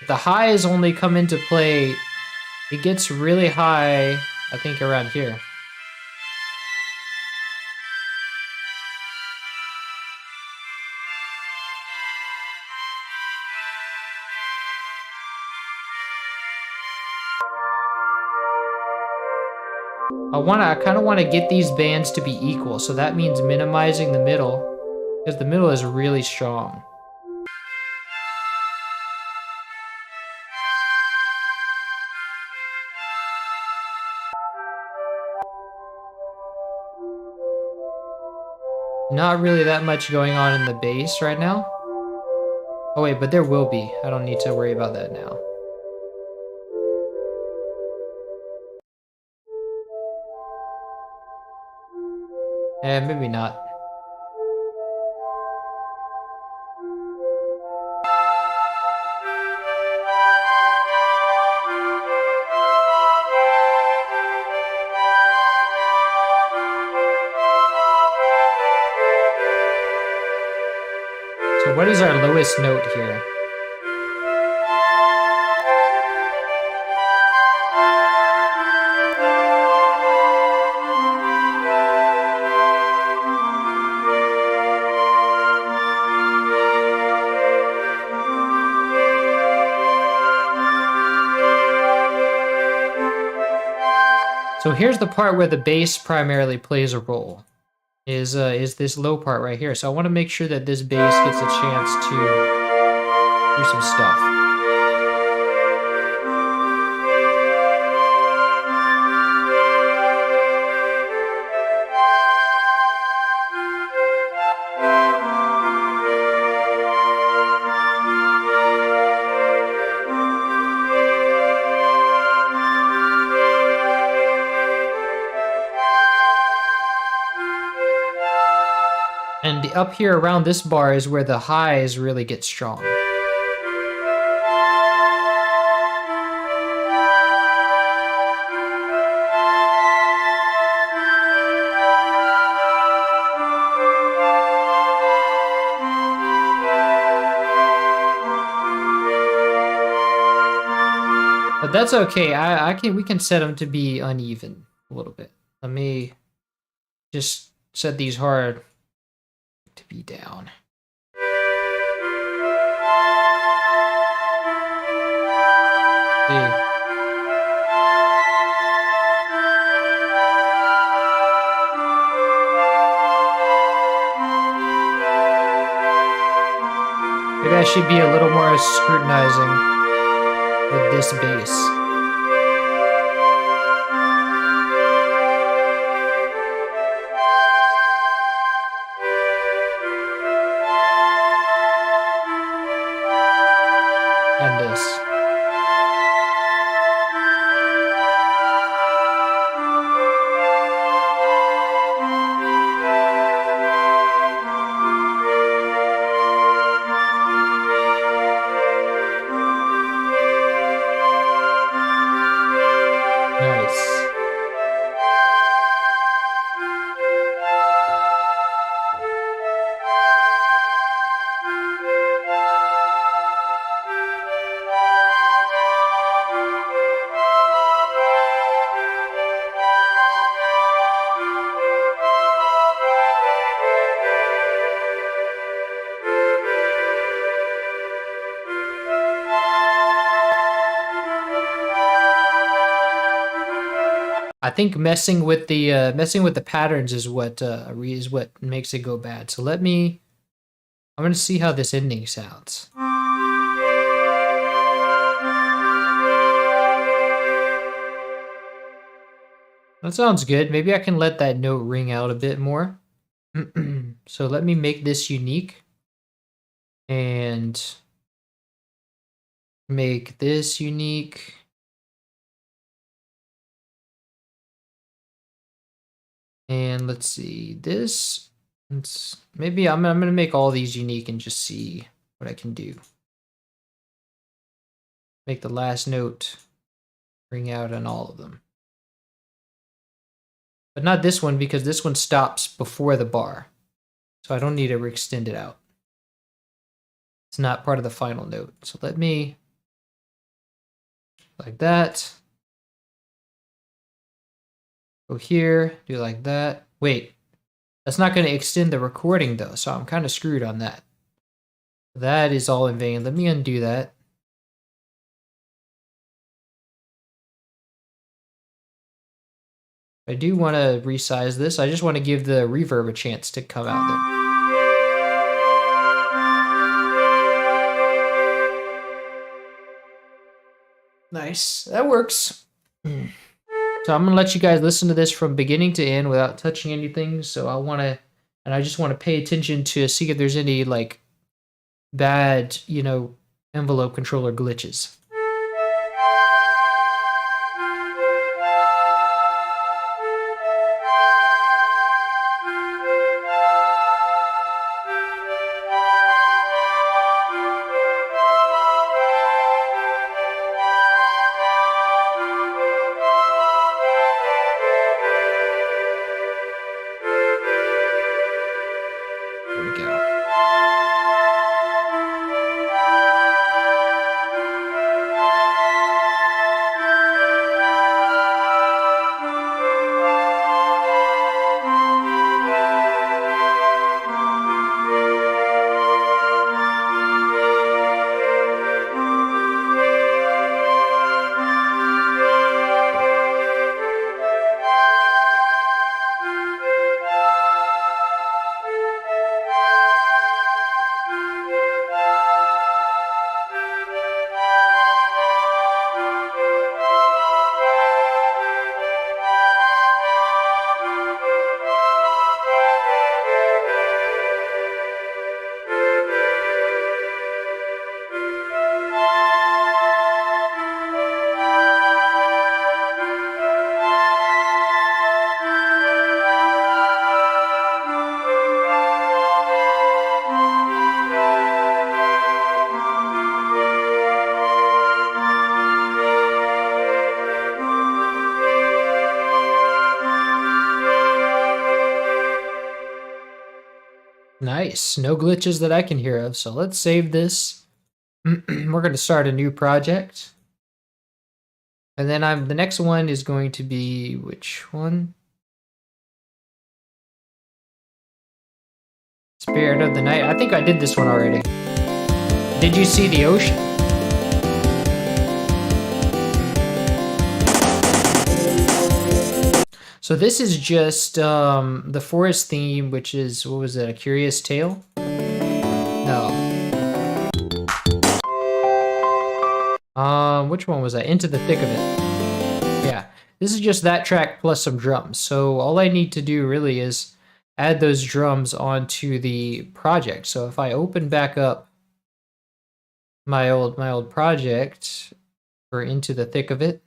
The highs only come into play, it gets really high, I think around here. I kind of want to get these bands to be equal, so that means minimizing the middle, because the middle is really strong. Not really that much going on in the bass right now. Oh wait, but there will be. I don't need to worry about that now. Maybe not. So what is our lowest note here? So here's the part where the bass primarily plays a role, is this low part right here. So I want to make sure that this bass gets a chance to do some stuff. And up here around this bar is where the highs really get strong. But that's okay. We can set them to be uneven a little bit. Let me just set these hard to be down. See. Maybe I should be a little more scrutinizing with this bass. And this. I think messing with the patterns is what makes it go bad. So I'm gonna see how this ending sounds. That sounds good. Maybe I can let that note ring out a bit more. So let me make this unique and make this unique. And let's see this. Maybe I'm gonna make all these unique and just see what I can do. Make the last note ring out on all of them. But not this one, because this one stops before the bar. So I don't need to extend it out. It's not part of the final note. So let me, like that. Go here, do like that. Wait, that's not going to extend the recording though, so I'm kind of screwed on that. That is all in vain. Let me undo that. I do want to resize this. I just want to give the reverb a chance to come out there. Nice. That works. So I'm going to let you guys listen to this from beginning to end without touching anything. So I just want to pay attention to see if there's any like bad, envelope controller glitches. Nice. No glitches that I can hear of. So let's save this. We're going to start a new project. And then the next one is going to be which one? Spirit of the Night. I think I did this one already. Did you see the ocean? So this is just the forest theme, which is, what was it, A Curious Tale? No. Which one was that? Into the Thick of It. Yeah, this is just that track plus some drums. So all I need to do really is add those drums onto the project. So if I open back up my old project for Into the Thick of It,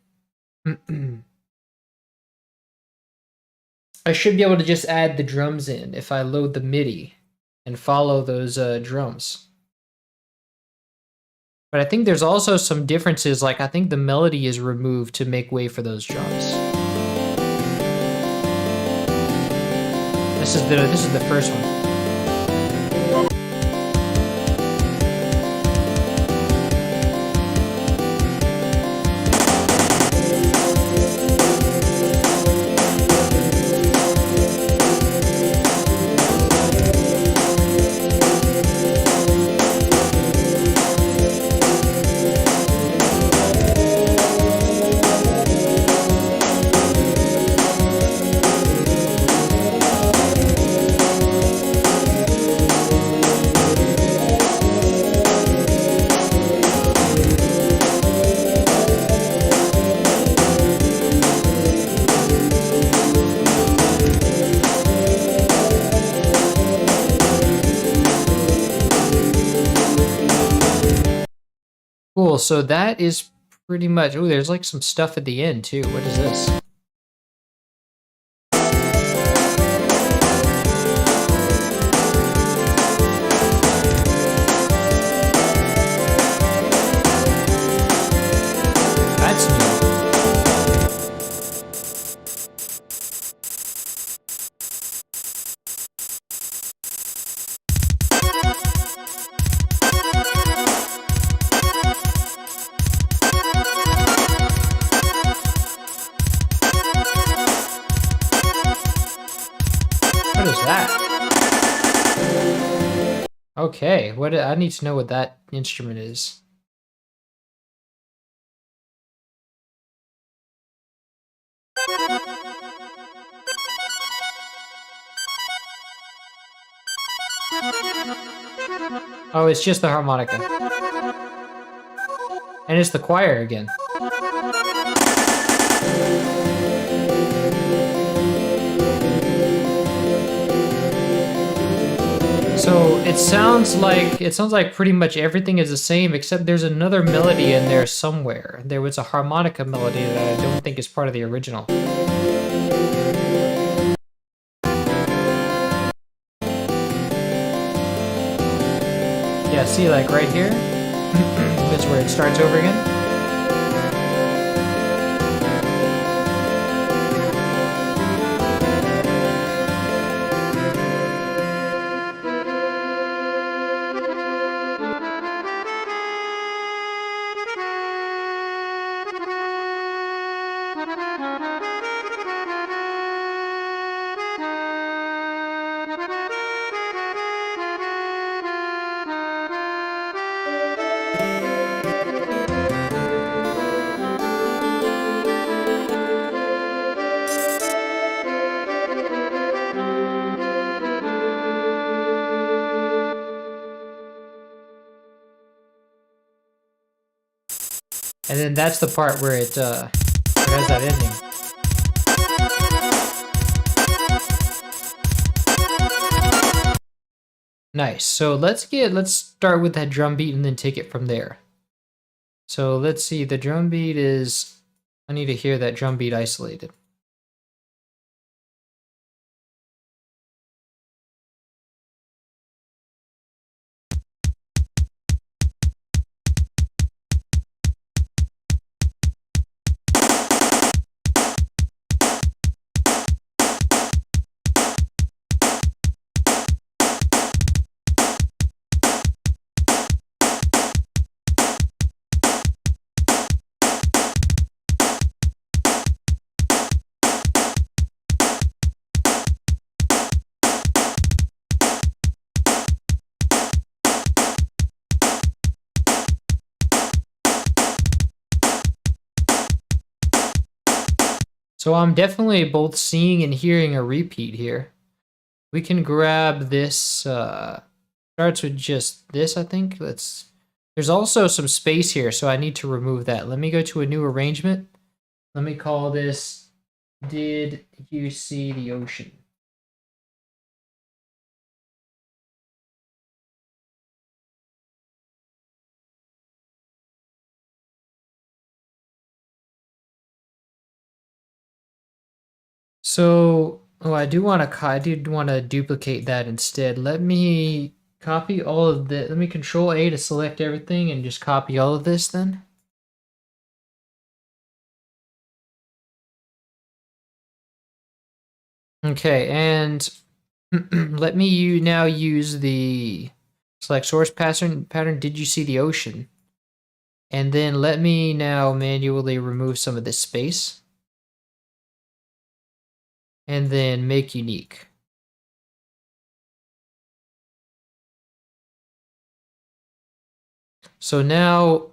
I should be able to just add the drums in if I load the MIDI and follow those drums. But I think there's also some differences, like I think the melody is removed to make way for those drums. This is the first one. cool. So that is pretty much... Oh, there's like some stuff at the end too. What is this? That's new. What is that? Okay, what I need to know what that instrument is. Oh, it's just the harmonica. And it's the choir again. So it sounds like pretty much everything is the same, except there's another melody in there somewhere. There was a harmonica melody that I don't think is part of the original. Yeah, see, like right here? That's where it starts over again. And then that's the part where it has that ending. Nice. So let's start with that drum beat and then take it from there. So let's see, the drum beat is, I need to hear that drum beat isolated. So I'm definitely both seeing and hearing a repeat here. We can grab this, starts with just this, I think. There's also some space here, so I need to remove that. Let me go to a new arrangement. Let me call this, Did You See the Ocean? So, oh, I did want to duplicate that instead. Let me copy all of this. Let me Control A to select everything and just copy all of this then. Okay, and let me now use the select source pattern. Did you see the ocean? And then let me now manually remove some of this space. And then make unique. So now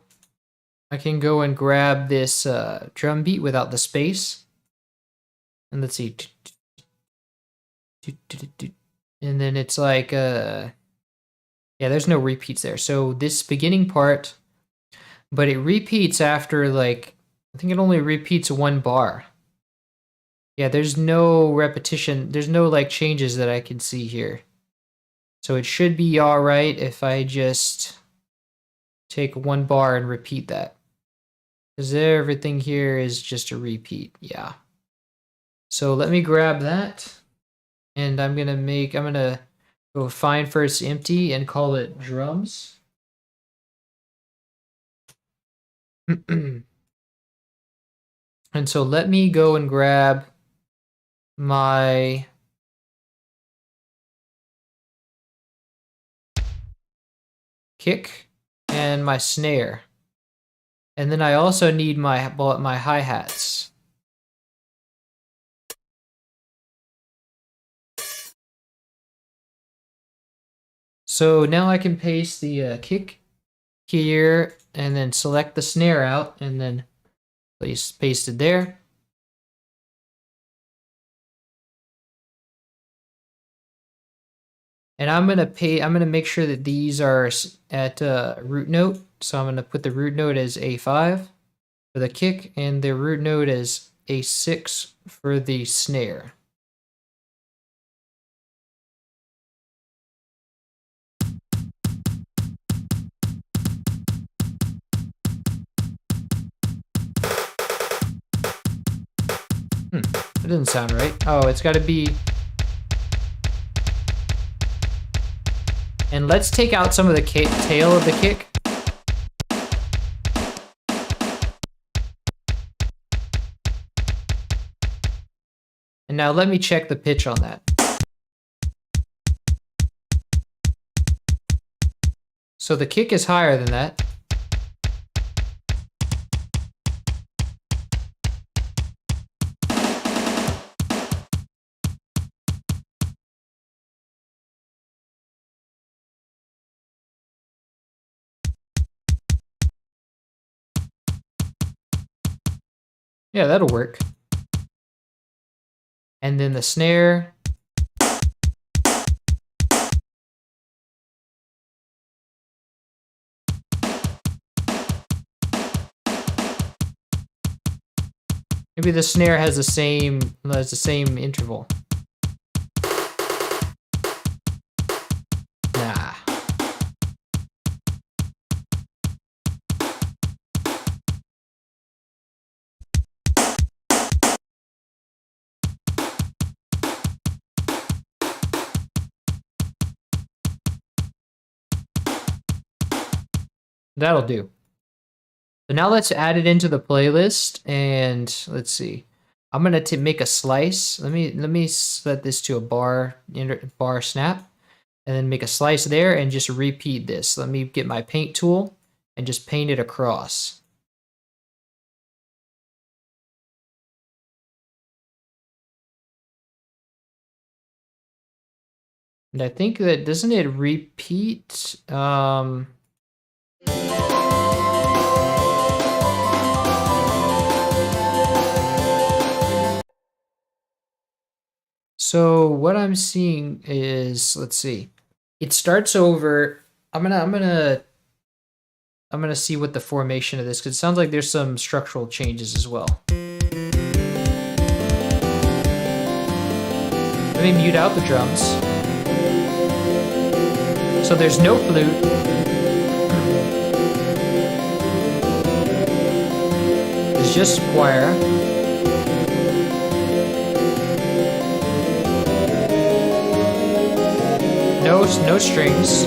I can go and grab this drum beat without the space. And let's see. And then it's like, yeah, there's no repeats there. So this beginning part, but it repeats after like, I think it only repeats one bar. Yeah, there's no repetition. There's no like changes that I can see here. So it should be all right if I just take 1 bar and repeat that. Because everything here is just a repeat, yeah. So let me grab that, and I'm gonna go find first empty and call it drums. And so let me go and grab my kick and my snare. And then I also need my hi-hats. So now I can paste the kick here and then select the snare out and then paste it there. And I'm gonna make sure that these are at root note. So I'm gonna put the root note as A5 for the kick and the root note as A6 for the snare. That doesn't sound right. Oh, it's gotta be. And let's take out some of the tail of the kick. And now let me check the pitch on that. So the kick is higher than that. Yeah, that'll work. And then the snare. Maybe the snare has the same interval. Nah. That'll do. So now let's add it into the playlist, and let's see. I'm gonna make a slice. Let me set this to a bar snap, and then make a slice there, and just repeat this. Let me get my paint tool and just paint it across. And I think that doesn't it repeat? So what I'm seeing is, let's see, it starts over. I'm gonna see what the formation of this, because it sounds like there's some structural changes as well. Let me mute out the drums. So there's no flute. It's just choir. No strings.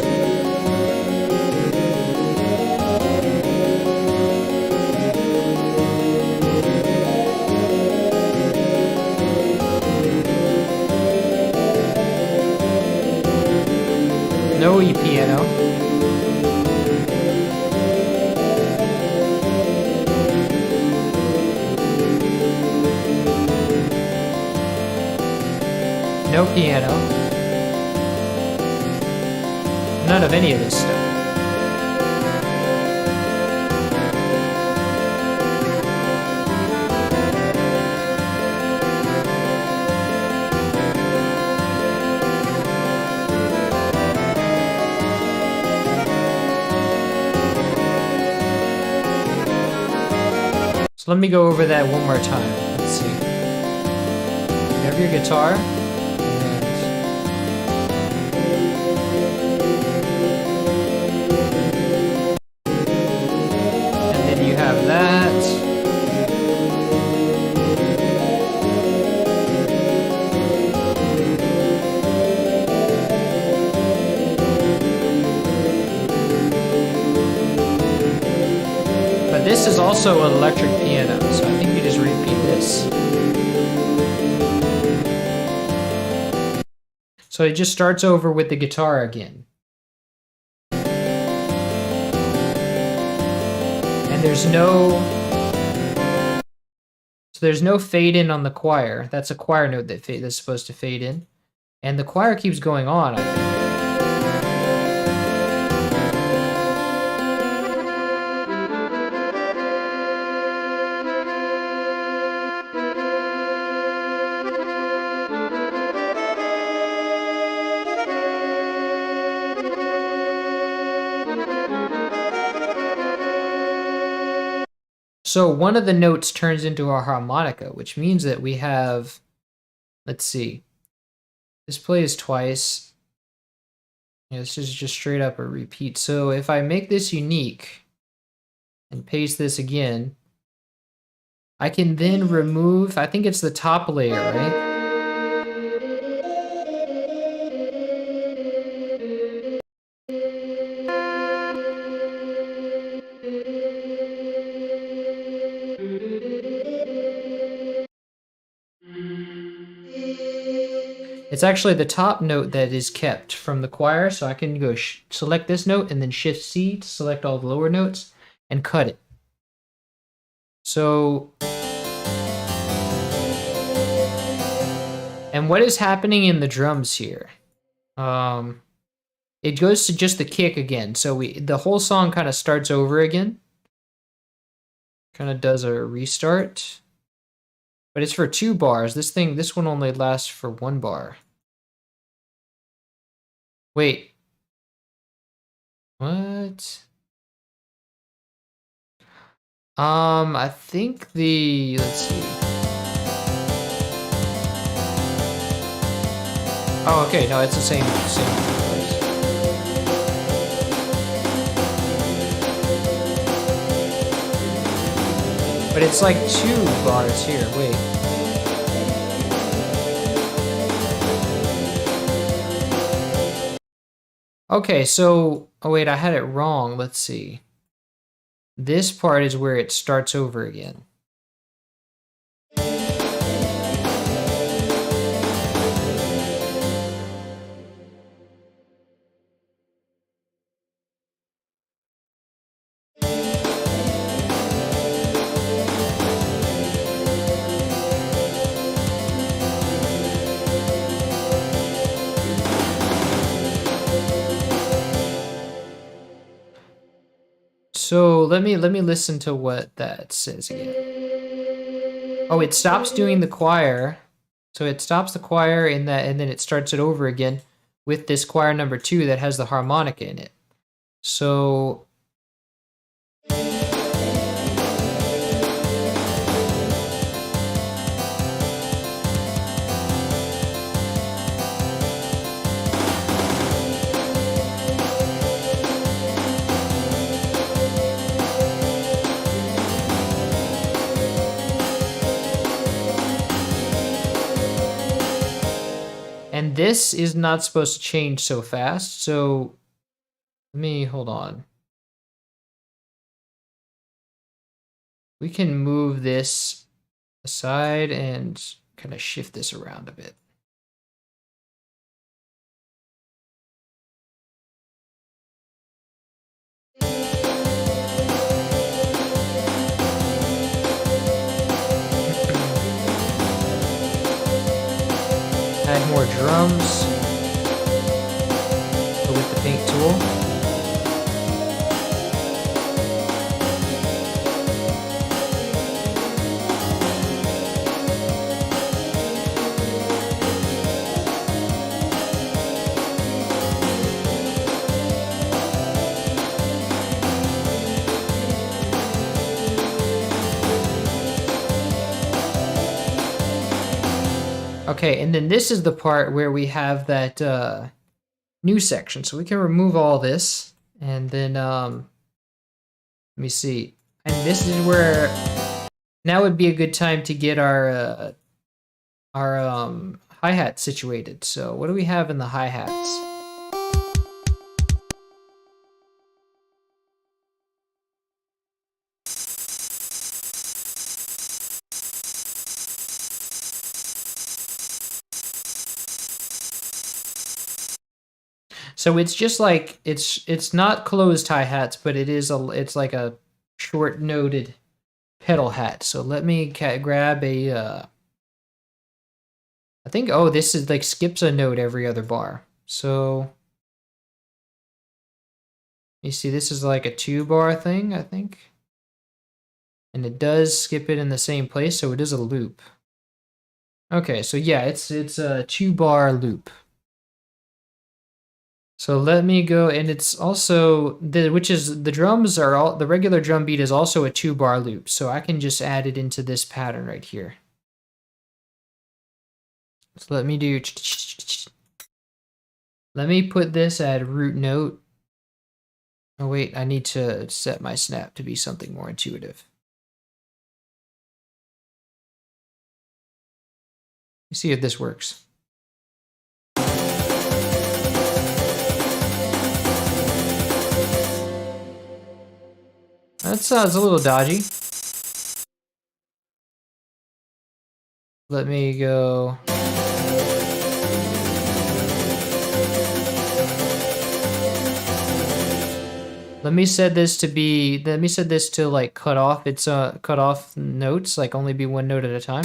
No E-piano. No piano. None of any of this stuff. So let me go over that one more time. Let's see. You have your guitar. that. But this is also an electric piano, so I think you just repeat this. So it just starts over with the guitar again. And there's no fade in on the choir. That's a choir note that's supposed to fade in. And the choir keeps going on, I think. So one of the notes turns into a harmonica, which means that we have, let's see, this plays twice. Yeah, this is just straight up a repeat. So if I make this unique and paste this again, I can then remove, I think it's the top layer, right? It's actually the top note that is kept from the choir, so I can go select this note and then Shift C to select all the lower notes and cut it. So, and what is happening in the drums here? It goes to just the kick again, so the whole song kind of starts over again. Kind of does a restart. But it's for 2 bars. This one only lasts for 1 bar. Wait. What? I think let's see. Oh, okay, no, it's the same place. But it's like 2 bars here, wait. Okay, so, oh wait, I had it wrong, let's see. This part is where it starts over again. So let me listen to what that says again. Oh, it stops doing the choir. So it stops the choir in that, and then it starts it over again with this choir number 2 that has the harmonica in it. So and this is not supposed to change so fast, so let me, hold on. We can move this aside and kind of shift this around a bit. Add more drums with the paint tool. Okay, and then this is the part where we have that new section. So we can remove all this, and then let me see. And this is where now would be a good time to get our hi-hat situated. So what do we have in the hi-hats? So it's just like it's not closed hi-hats, but it's like a short noted pedal hat. So let me grab a I think, oh, this is like skips a note every other bar. So you see this is like a 2-bar thing, I think. And it does skip it in the same place, so it is a loop. Okay, so yeah, it's a 2-bar loop. So let me go, and it's also which is the drums are all the regular drum beat is also a 2-bar loop, so I can just add it into this pattern right here. So let me do. Let me put this at root note. Oh wait, I need to set my snap to be something more intuitive. Let's see if this works. That sounds a little dodgy. Let me go. Let me set this to like cut off. It's cut off notes, like only be one note at a time.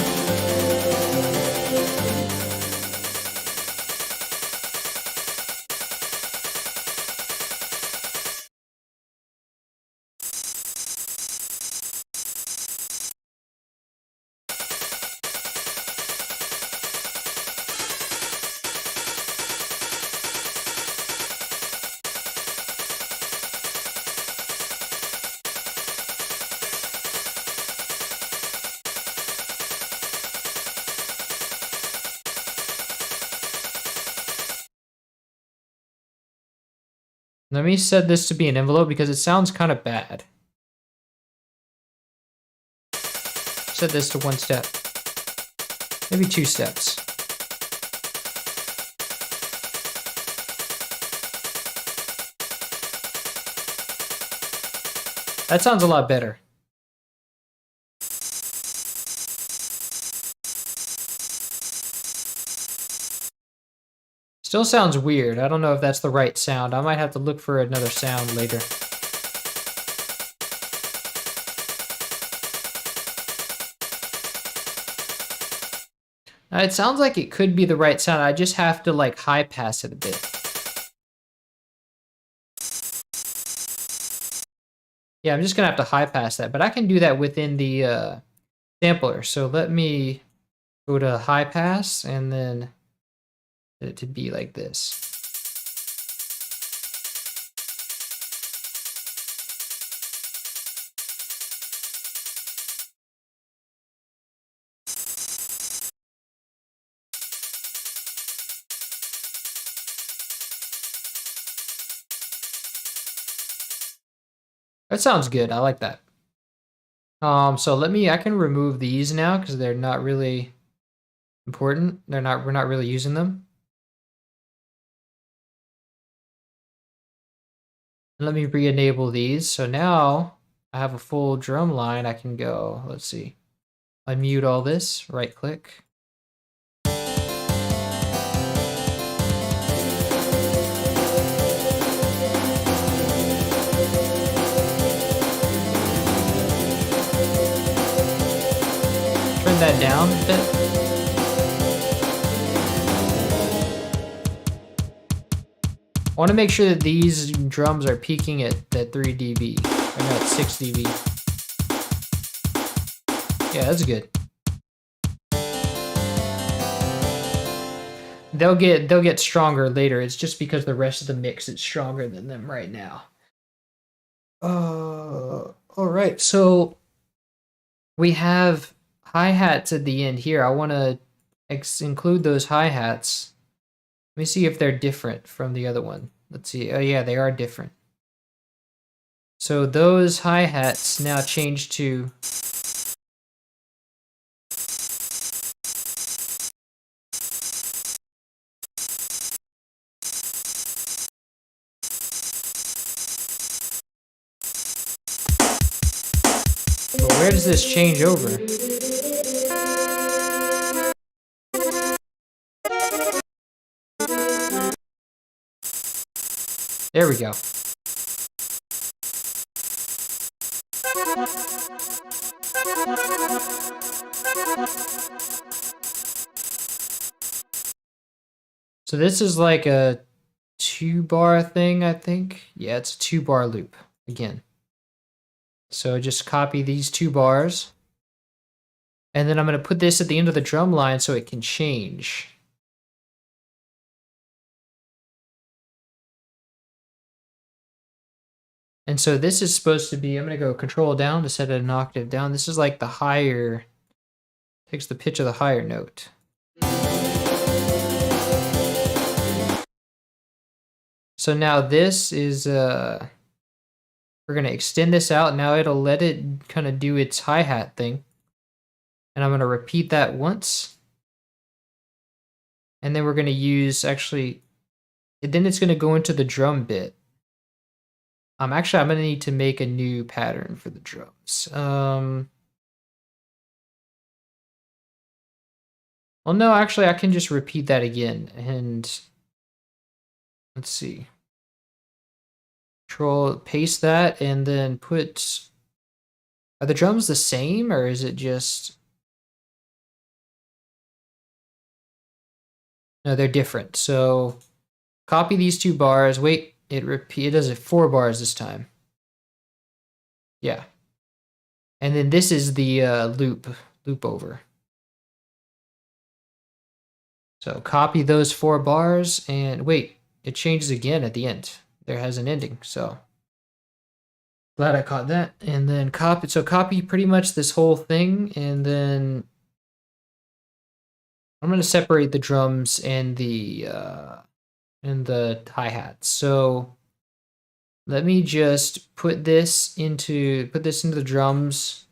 Let me set this to be an envelope because it sounds kind of bad. Set this to 1 step. Maybe 2 steps. That sounds a lot better. Still sounds weird. I don't know if that's the right sound. I might have to look for another sound later. It sounds like it could be the right sound. I just have to like high pass it a bit. Yeah, I'm just gonna have to high pass that, but I can do that within the sampler. So let me go to high pass and then it to be like this. That sounds good. I like that. So I can remove these now because they're not really important. We're not really using them. And let me re-enable these. So now I have a full drum line. I can go, let's see, unmute all this, right click. Turn that down a bit. I want to make sure that these drums are peaking at that 3 dB, or at 6 dB. Yeah, that's good. They'll get stronger later. It's just because the rest of the mix is stronger than them right now. All right. So we have hi-hats at the end here. I want to include those hi-hats. Let me see if they're different from the other one. Let's see. Oh yeah, they are different. So those hi-hats now change to but where does this change over? There we go. So this is like a 2-bar thing, I think. Yeah, it's a 2-bar loop again. So just copy these 2 bars. And then I'm going to put this at the end of the drum line so it can change. And so this is supposed to be, I'm going to go control down to set it an octave down. This is like the higher, takes the pitch of the higher note. So now this is, we're going to extend this out. Now it'll let it kind of do its hi-hat thing. And I'm going to repeat that once. And then we're going to use, actually, then it's going to go into the drum bit. Actually, I'm going to need to make a new pattern for the drums. Well, no, actually, I can just repeat that again. And let's see. Control, paste that, and then put... Are the drums the same, or is it just... No, they're different. So copy these 2 bars. Wait, it does it 4 bars this time. Yeah. And then this is the loop over. So copy those 4 bars, and wait, it changes again at the end. There has an ending, so glad I caught that. And then copy pretty much this whole thing, and then I'm going to separate the drums and the hi-hats. So let me just put this into the drums,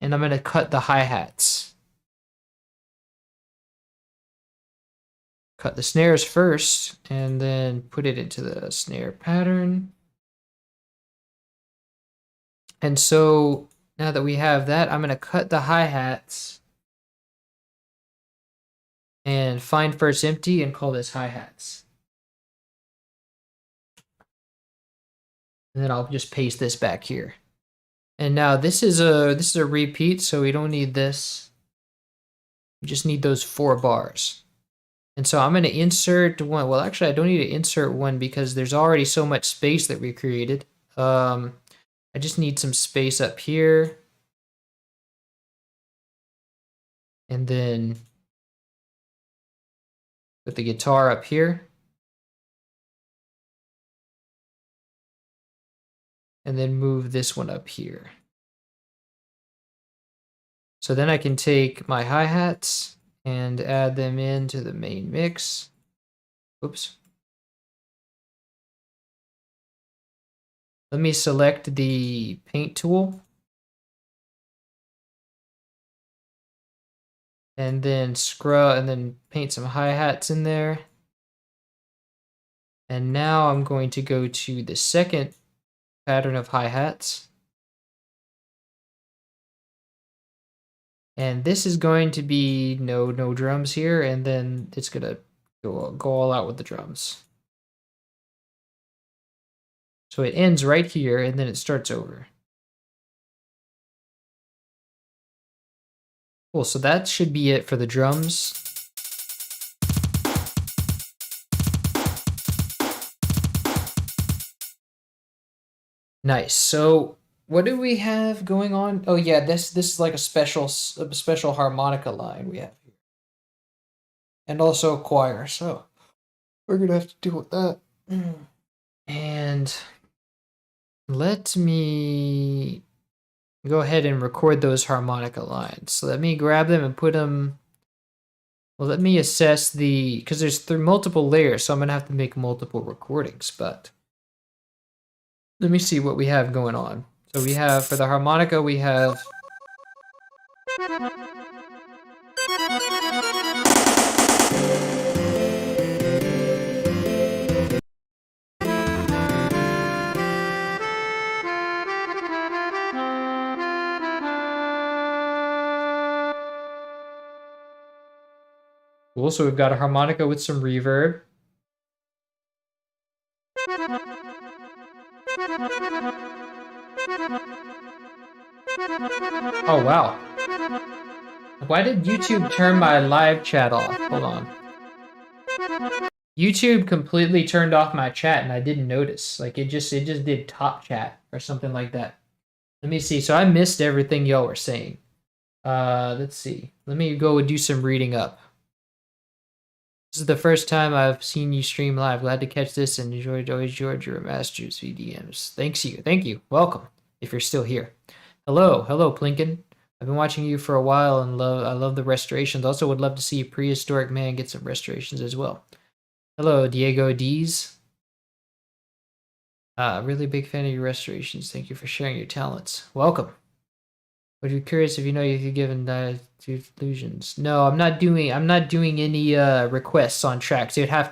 and I'm going to cut the hi-hats. Cut the snares first, and then put it into the snare pattern. And so now that we have that, I'm going to cut the hi-hats and find first empty and call this hi-hats. And then I'll just paste this back here. And now this is a repeat, so we don't need this. We just need those 4 bars. And so I'm going to insert one. Well, actually, I don't need to insert one because there's already so much space that we created. I just need some space up here. And then put the guitar up here. And then move this one up here. So then I can take my hi-hats and add them into the main mix. Oops. Let me select the paint tool. And then scrub and then paint some hi-hats in there. And now I'm going to go to the second pattern of hi-hats. And this is going to be no drums here, and then it's gonna go all out with the drums. So it ends right here, and then it starts over. Cool, so that should be it for the drums. Nice. So what do we have going on? Oh yeah, this is like a special harmonica line we have here, and also a choir. So we're gonna have to deal with that. And let me go ahead and record those harmonica lines. So let me grab them and put them. Well, let me assess because there's multiple layers, so I'm gonna have to make multiple recordings, but Let me see what we have going on. So we have, for the harmonica, we have... Cool, so we've got a harmonica with some reverb. Oh, wow. Why did YouTube turn my live chat off? Hold on. YouTube completely turned off my chat and I didn't notice. Like it just did top chat or something like that. Let me see. So I missed everything y'all were saying. Let's see. Let me go and do some reading up. This is the first time I've seen you stream live. Glad to catch this and enjoyed always your Masters VDMs. Thank you. Welcome, if you're still here. Hello, Plinkin. I've been watching you for a while and I love the restorations. Also would love to see Prehistoric Man get some restorations as well. Hello, Diego D's. Really big fan of your restorations. Thank you for sharing your talents. Welcome. Would be curious if you know you could give to illusions. No, I'm not doing any requests on tracks. It would have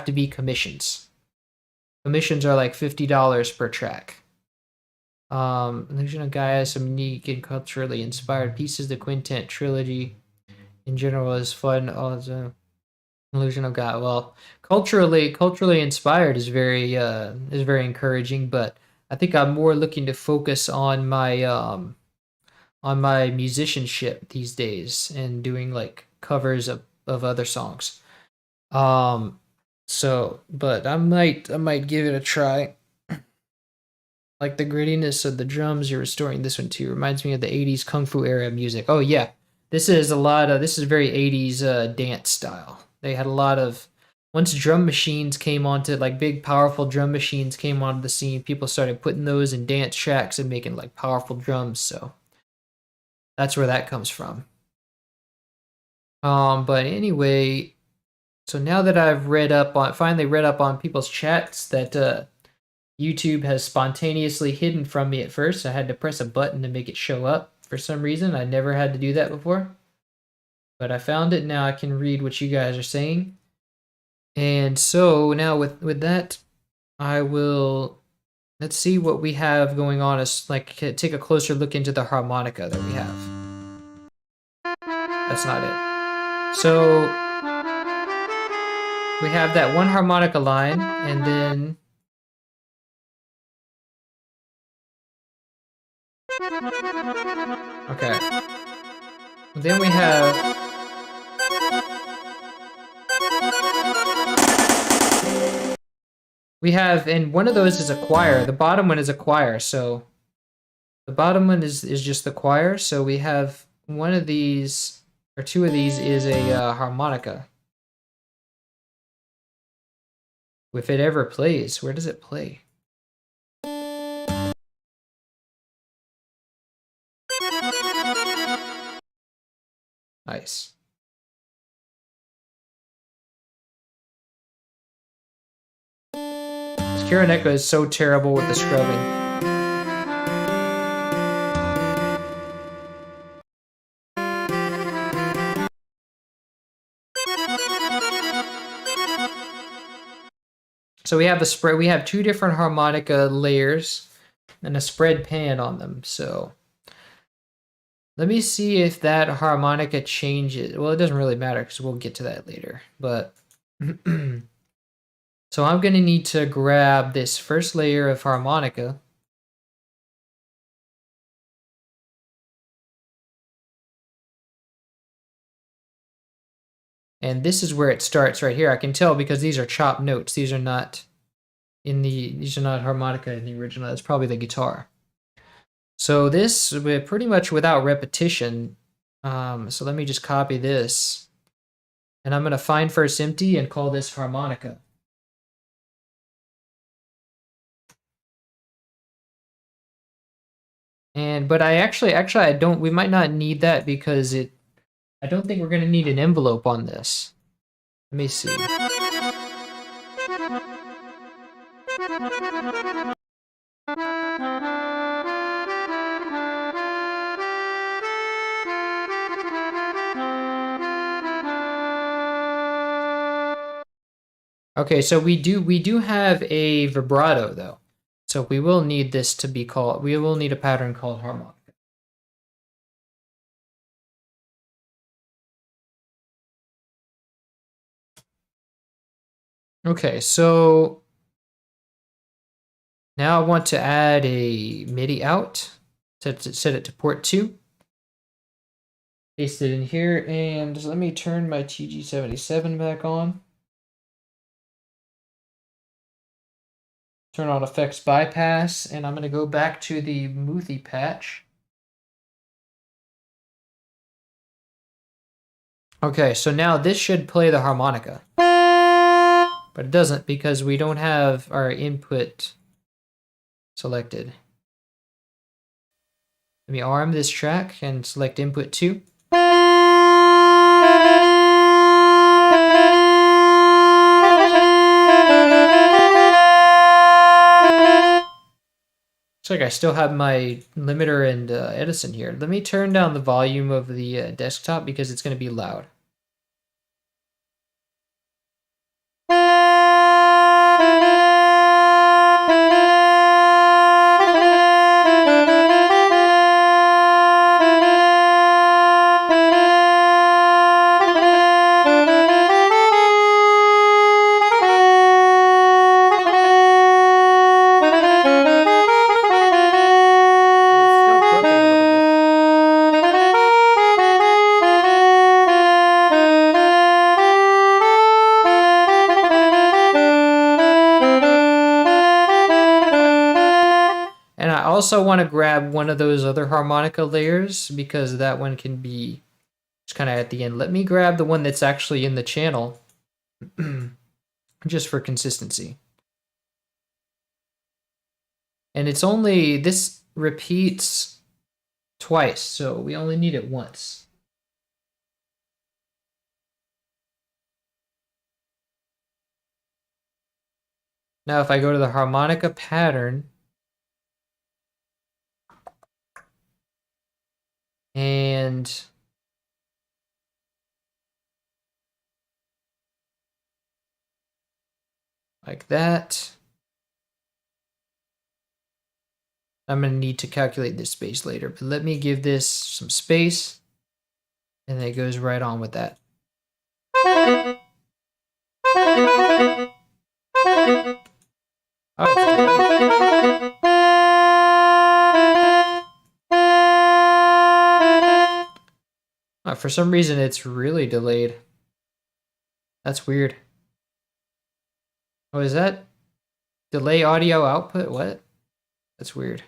to be commissions. Commissions are like $50 per track. Illusion of Gaia has some unique and culturally inspired pieces. The Quintet trilogy in general is fun. Also, Illusion of Gaia. Well, culturally inspired is very encouraging, but I think I'm more looking to focus on my musicianship these days and doing like covers of other songs. So, but I might give it a try. Like the grittiness of the drums you're restoring this one too. Reminds me of the 80s Kung Fu era music. Oh yeah. This is very 80s dance style. They had a lot of, once drum machines came onto, like big powerful drum machines came onto the scene, people started putting those in dance tracks and making like powerful drums, so that's where that comes from. But anyway, so now that I've finally read up on people's chats that YouTube has spontaneously hidden from me at first. I had to press a button to make it show up for some reason. I never had to do that before. But I found it. Now I can read what you guys are saying. And so now with that, I will, let's see what we have going on. Like take a closer look into the harmonica that we have. That's not it. So we have that one harmonica line, and then okay. Then we have and one of those is a choir. The bottom one is a choir, so the bottom one is just the choir. So we have one of these, or two of these is a harmonica. If it ever plays, where does it play? Nice. Kiraneka is so terrible with the scrubbing. So we have a spread. We have two different harmonica layers and a spread pan on them. So let me see if that harmonica changes. Well, it doesn't really matter because we'll get to that later. But so I'm going to need to grab this first layer of harmonica. And this is where it starts right here. I can tell because these are chopped notes. These are not harmonica in the original. That's probably the guitar. So this, pretty much without repetition. So let me just copy this. And I'm going to find first empty and call this harmonica. But we might not need that because I don't think we're going to need an envelope on this. Let me see. Okay, so we do have a vibrato though. So we will need this to be called, we will need a pattern called harmonic. Okay, so now I want to add a MIDI out to set it to port 2. Paste it in here, and let me turn my TG77 back on. Turn on effects bypass, and I'm going to go back to the Moothy patch. Okay, so now this should play the harmonica. But it doesn't because we don't have our input selected. Let me arm this track and select input 2. Looks like I still have my limiter and Edison here. Let me turn down the volume of the desktop because it's going to be loud. And I also want to grab one of those other harmonica layers because that one can be just kind of at the end. Let me grab the one that's actually in the channel just for consistency. And it's only, this repeats twice, so we only need it once. Now if I go to the harmonica pattern, and like that, I'm going to need to calculate this space later, but let me give this some space, and it goes right on with that. Oh, for some reason, it's really delayed. That's weird. Oh, is that delay audio output? What? That's weird.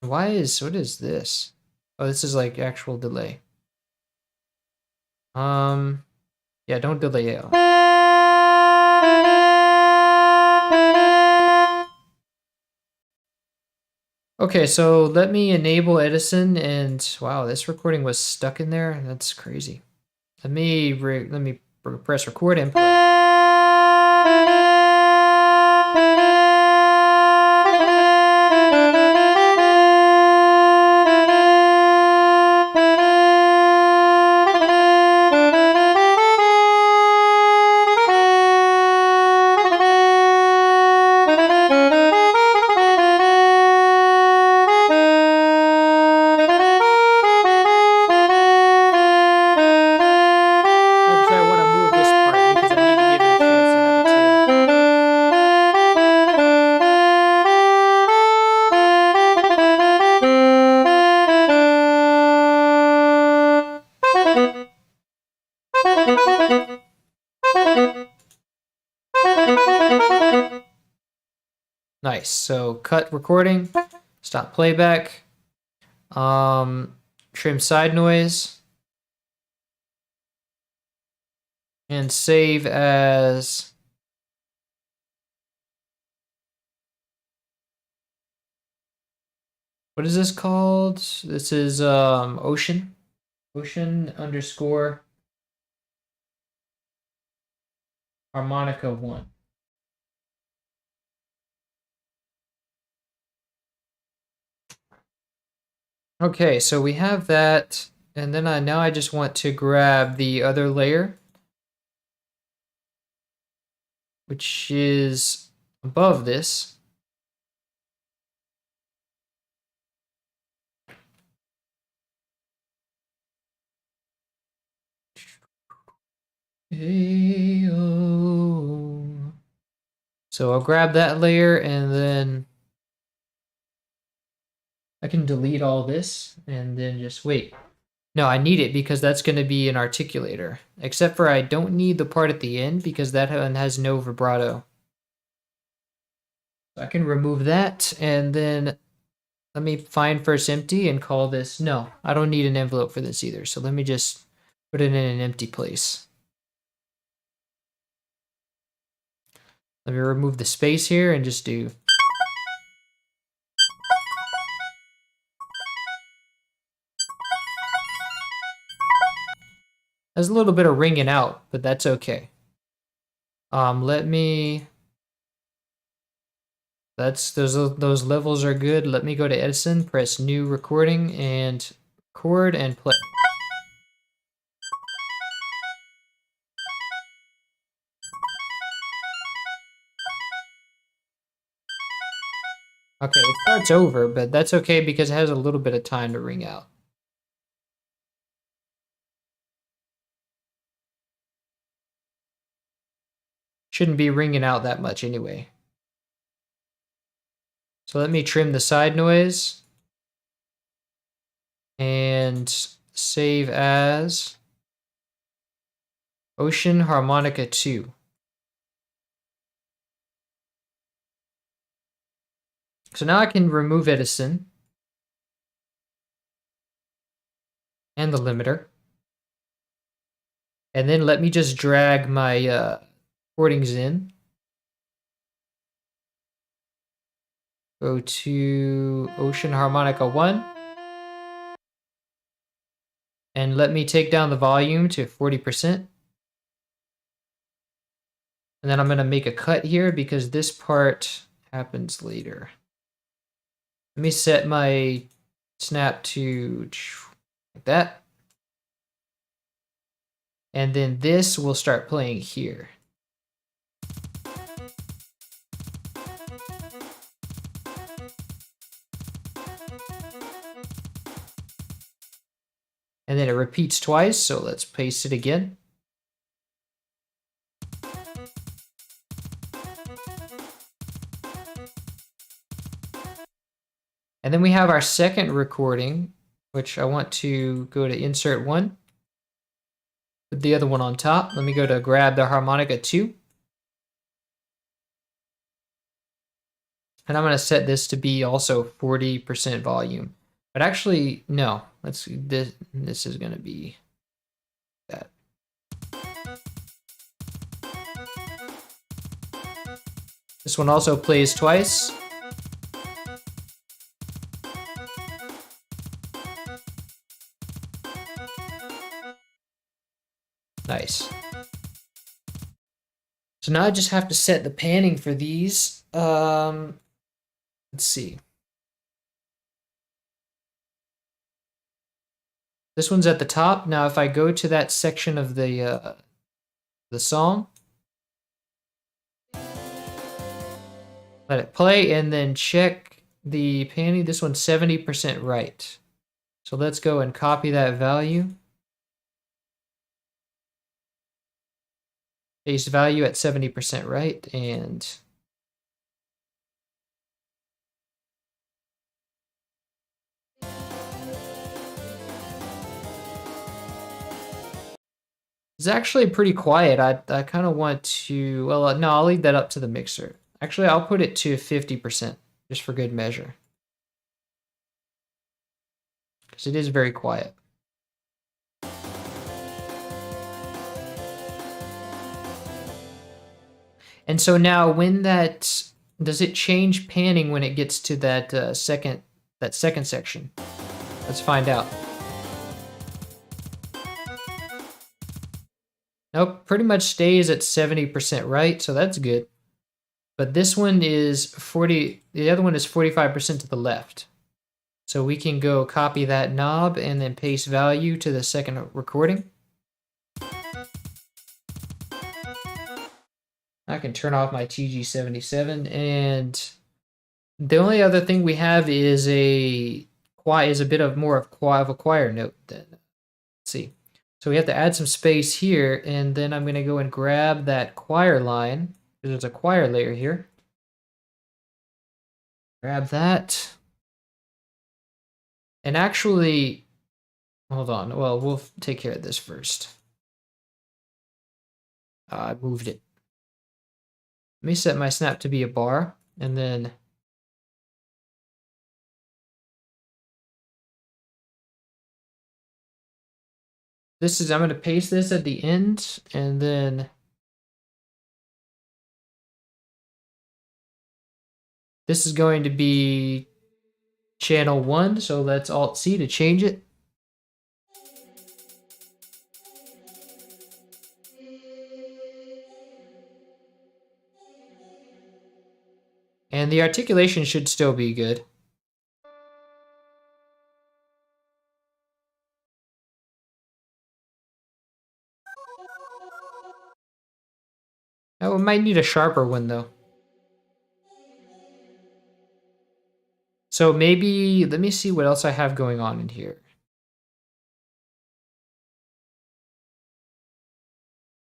What is this? Oh, this is like actual delay. Yeah, don't delay it. Okay, so let me enable Edison, and wow, this recording was stuck in there. That's crazy. Let me press record and play. Actually, I want to move this part because I need to give it a chance to have a tail. Nice. So cut recording, stop playback, trim side noise, and save as what is this called? This is ocean underscore harmonica 1. Okay, so we have that, and then now I just want to grab the other layer which is above this. Hey-oh. So I'll grab that layer and then I can delete all this and then just wait. No, I need it because that's going to be an articulator. Except for I don't need the part at the end because that one has no vibrato. So I can remove that and then let me find first empty and call this. No, I don't need an envelope for this either. So let me just put it in an empty place. Let me remove the space here and just do. There's a little bit of ringing out, but that's okay. Let me. Those levels are good. Let me go to Edison, press new recording, and record and play. Okay, it starts over, but that's okay because it has a little bit of time to ring out. Shouldn't be ringing out that much anyway. So let me trim the side noise and save as Ocean Harmonica 2. So now I can remove Edison and the limiter. And then let me just drag my recordings in. Go to Ocean Harmonica 1. And let me take down the volume to 40%. And then I'm going to make a cut here because this part happens later. Let me set my snap to like that. And then this will start playing here. And then it repeats twice, so let's paste it again. And then we have our second recording, which I want to go to insert one. Put the other one on top. Let me go to grab the harmonica 2. And I'm going to set this to be also 40% volume. But actually, no. This is going to be that. This one also plays twice. Nice. So now I just have to set the panning for these. Let's see. This one's at the top. Now if I go to that section of the song, let it play and then check the panning. This one's 70% right. So let's go and copy that value. Base value at 70% right, and it's actually pretty quiet. I kind of want to, well, no, I'll leave that up to the mixer. Actually, I'll put it to 50%, just for good measure. Because it is very quiet. And so now when does it change panning when it gets to that second section? Let's find out. Nope, pretty much stays at 70% right, so that's good. But this one is 40, the other one is 45% to the left. So we can go copy that knob and then paste value to the second recording. I can turn off my TG77, and the only other thing we have is a bit of more of a choir note. Then let's see. So we have to add some space here, and then I'm gonna go and grab that choir line. There's a choir layer here. Grab that. And actually, hold on. Well, we'll take care of this first. I moved it. Let me set my snap to be a bar, and then I'm going to paste this at the end, and then this is going to be channel 1, so let's Alt-C to change it. And the articulation should still be good. Oh, it might need a sharper one, though. So maybe, let me see what else I have going on in here.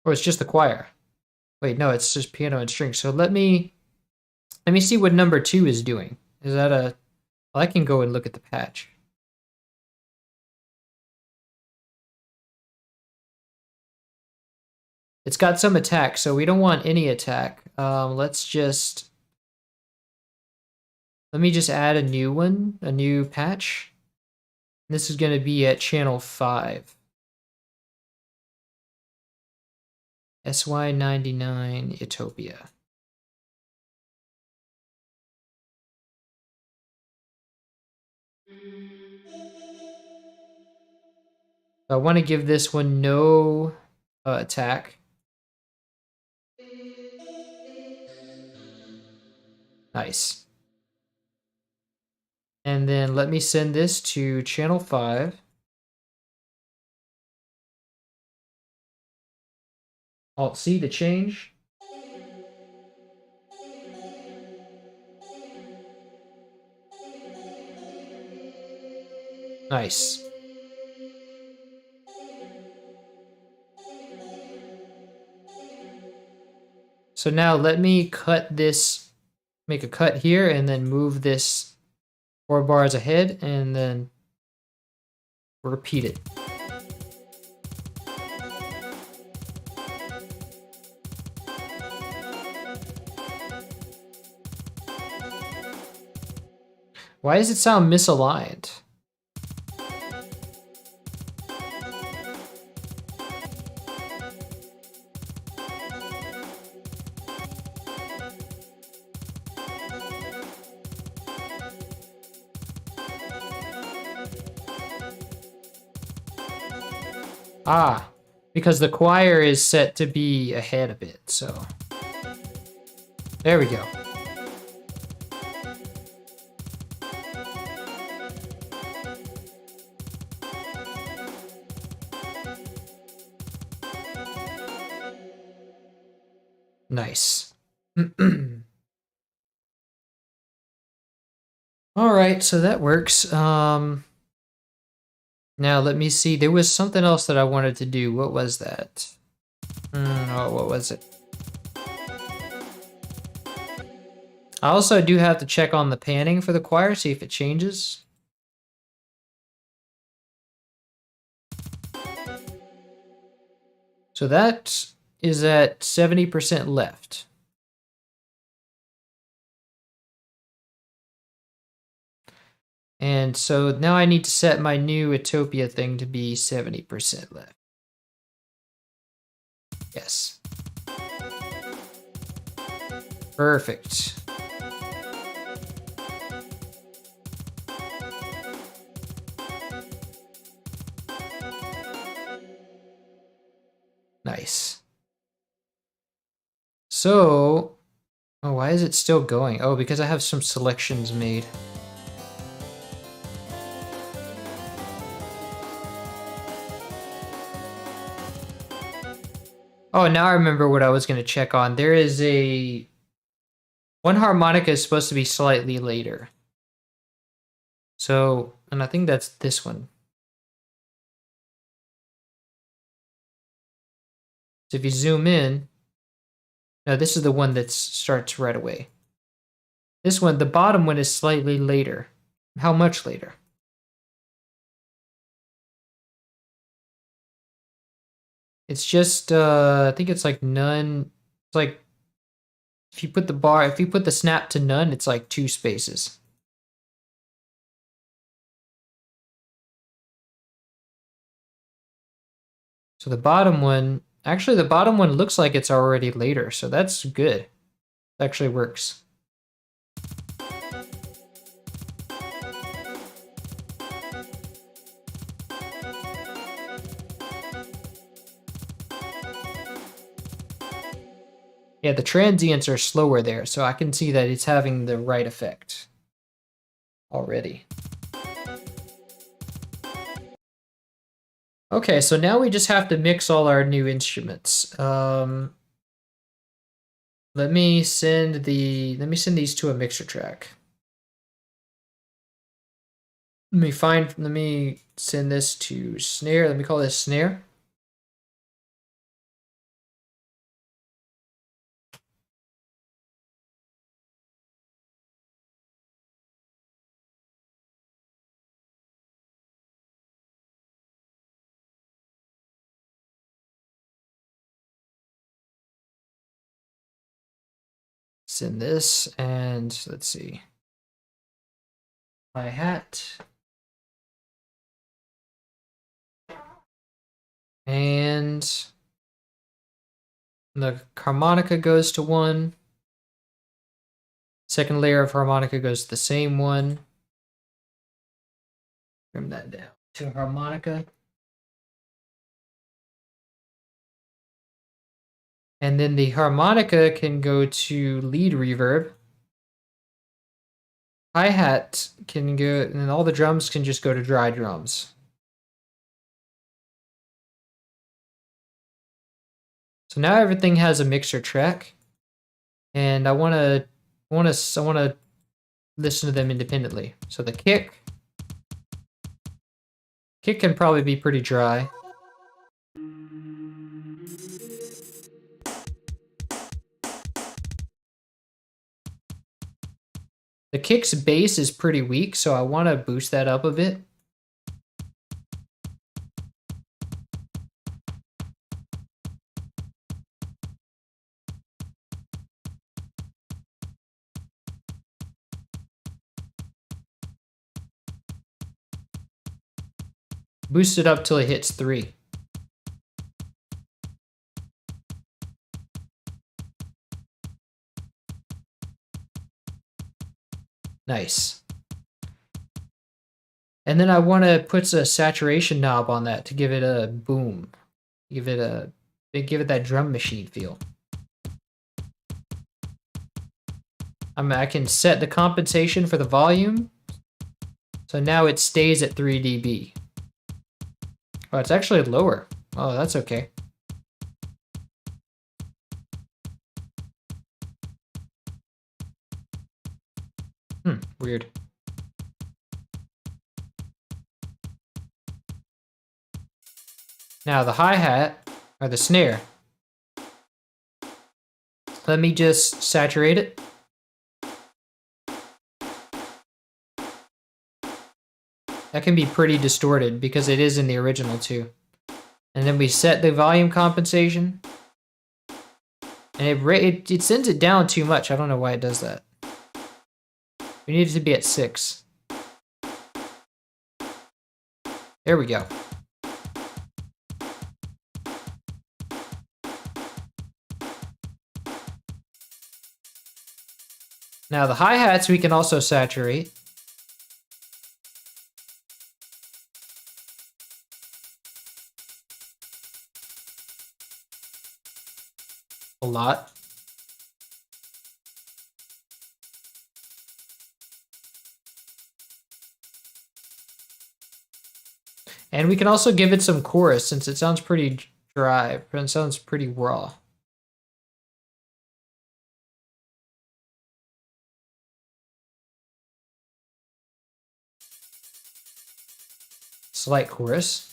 Or it's just the choir. Wait, no, it's just piano and strings. So let me see what number 2 is doing. Is that a... Well, I can go and look at the patch. It's got some attack, so we don't want any attack. Let me just add a new one, a new patch. This is going to be at channel 5. SY99 Utopia. I want to give this one no attack. Nice. And then let me send this to channel 5. Alt-C to change. Nice. So now let me cut this, make a cut here, and then move this 4 bars ahead, and then repeat it. Why does it sound misaligned? Ah, because the choir is set to be ahead a bit, so. There we go. Nice. All right, so that works. Now let me see. There was something else that I wanted to do. What was that? Oh, what was it? I also do have to check on the panning for the choir, see if it changes. So that is at 70% left. And so now I need to set my new Utopia thing to be 70% left. Yes. Perfect. Nice. So, oh, why is it still going? Oh, because I have some selections made. Oh, now I remember what I was going to check on. There is one harmonica is supposed to be slightly later. So, and I think that's this one. So if you zoom in, no, this is the one that starts right away. This one, the bottom one, is slightly later. How much later? It's just, I think it's like none. It's like, if you put the snap to none, it's like 2 spaces. So the bottom one, actually the bottom one looks like it's already later, so that's good. It actually works. Yeah, the transients are slower there, so I can see that it's having the right effect already. Okay, so now we just have to mix all our new instruments. Let me send these to a mixer track. Let me send this to snare. Let me call this snare. Send this, and let's see. Hi-hat. And the harmonica goes to 1. Second layer of harmonica goes to the same one. Trim that down to harmonica. And then the harmonica can go to lead reverb. Hi-hat can go, and all the drums can just go to dry drums. So now everything has a mixer track, and I want to listen to them independently. So the kick can probably be pretty dry. The kick's bass is pretty weak, so I want to boost that up a bit. Boost it up till it hits 3. Nice. And then I want to put a saturation knob on that to give it a boom. Give it that drum machine feel. I can set the compensation for the volume. So now it stays at 3 dB. Oh, it's actually lower. Oh, that's okay. Weird. Now the hi-hat, or the snare. Let me just saturate it. That can be pretty distorted because it is in the original too. And then we set the volume compensation. And it sends it down too much. I don't know why it does that. We need it to be at 6. There we go. Now the hi-hats we can also saturate. A lot. And we can also give it some chorus since it sounds pretty dry. It sounds pretty raw. Slight chorus.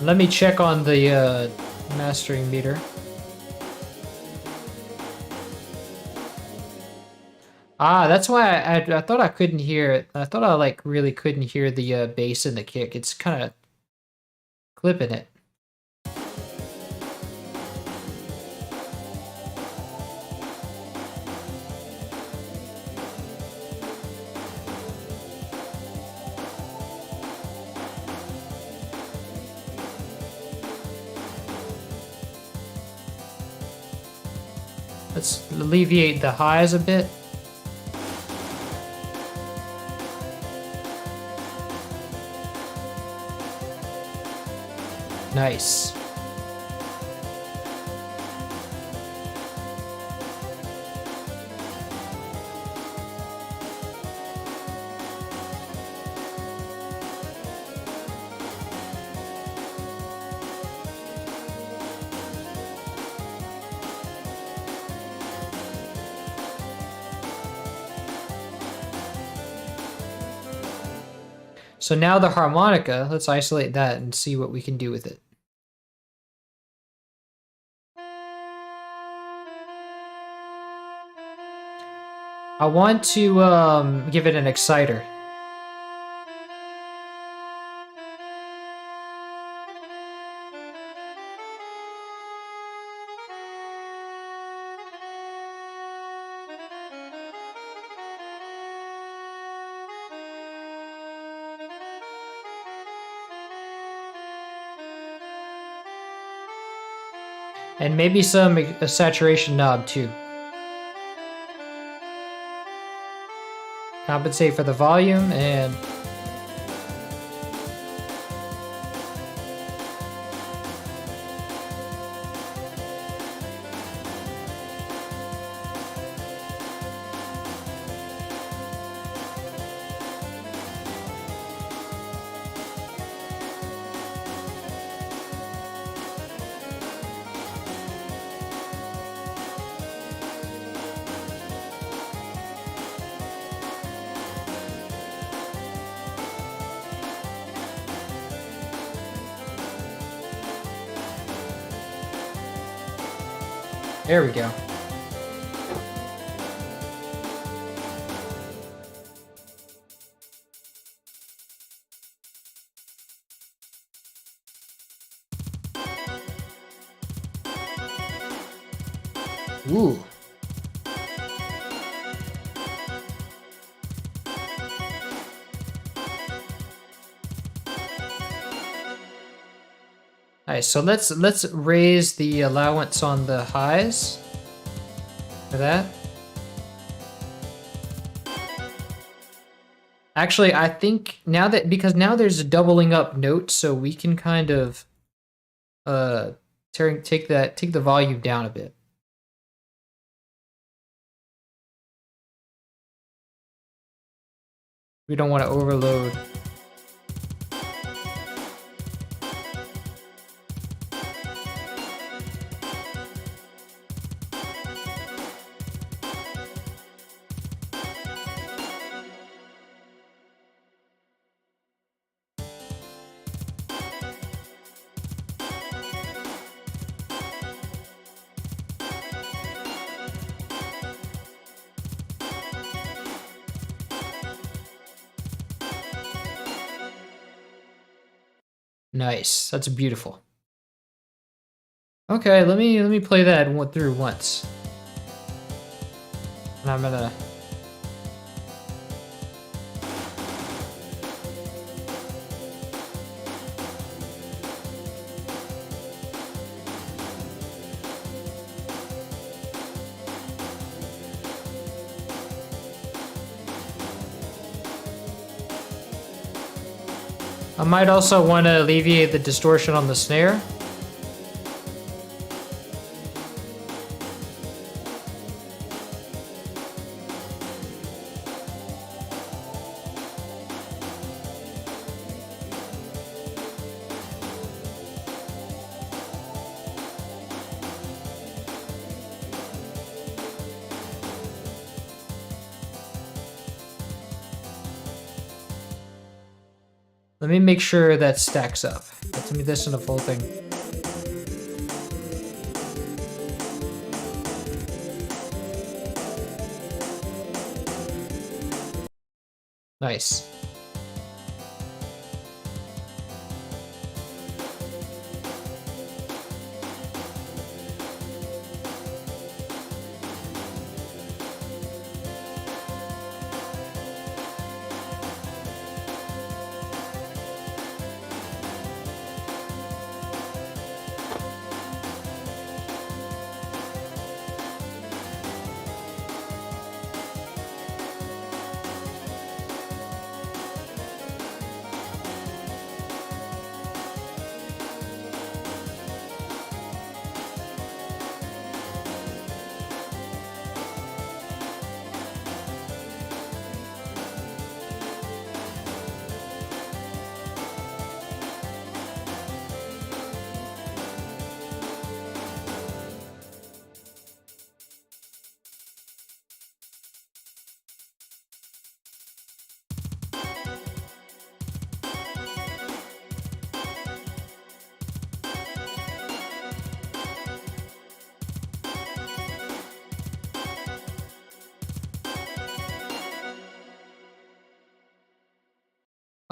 Let me check on the mastering meter. Ah, that's why I thought I couldn't hear it. I thought I like really couldn't hear the bass and the kick. It's kind of clipping it. Let's alleviate the highs a bit. Nice. So now the harmonica, let's isolate that and see what we can do with it. I want to give it an exciter. And maybe a saturation knob too. Compensate for the volume and there we go. Ooh. Alright, so let's raise the allowance on the highs for that. Actually, I think because now there's a doubling up note, so we can kind of take the volume down a bit. We don't want to overload. Nice. That's beautiful. Okay, let me play that through once. And I'm gonna I might also want to alleviate the distortion on the snare. Let me make sure that stacks up. Let me listen to the full thing. Nice.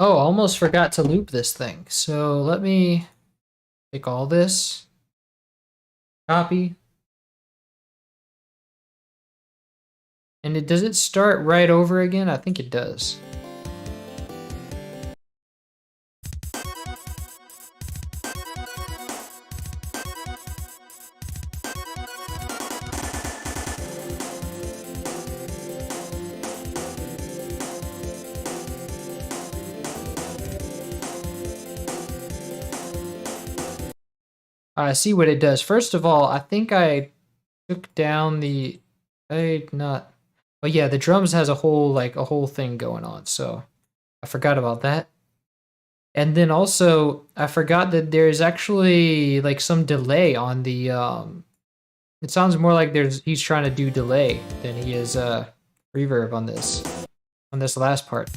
Oh, almost forgot to loop this thing. So let me take all this, copy. And does it start right over again? I think it does. I see what it does. First of all, I think I took down the not oh yeah, the drums has a whole thing going on, so I forgot about that. And then also I forgot that there's actually like some delay on the it sounds more like he's trying to do delay than he is reverb on this last part.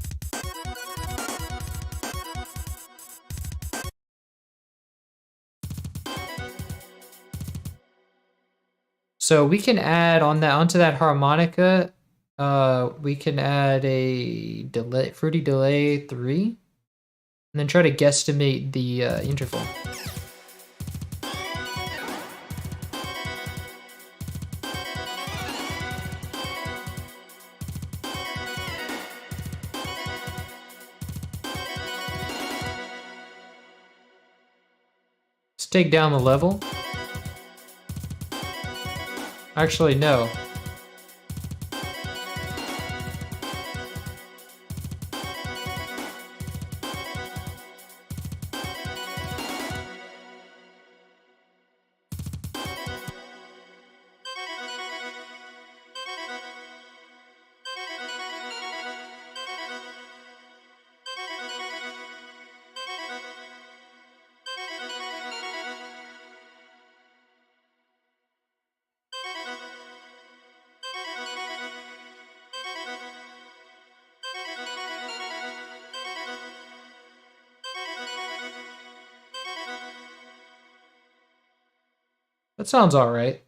So we can add onto that harmonica, we can add a delay, fruity delay 3, and then try to guesstimate the interval. Let's take down the level. Actually, no. That sounds all right.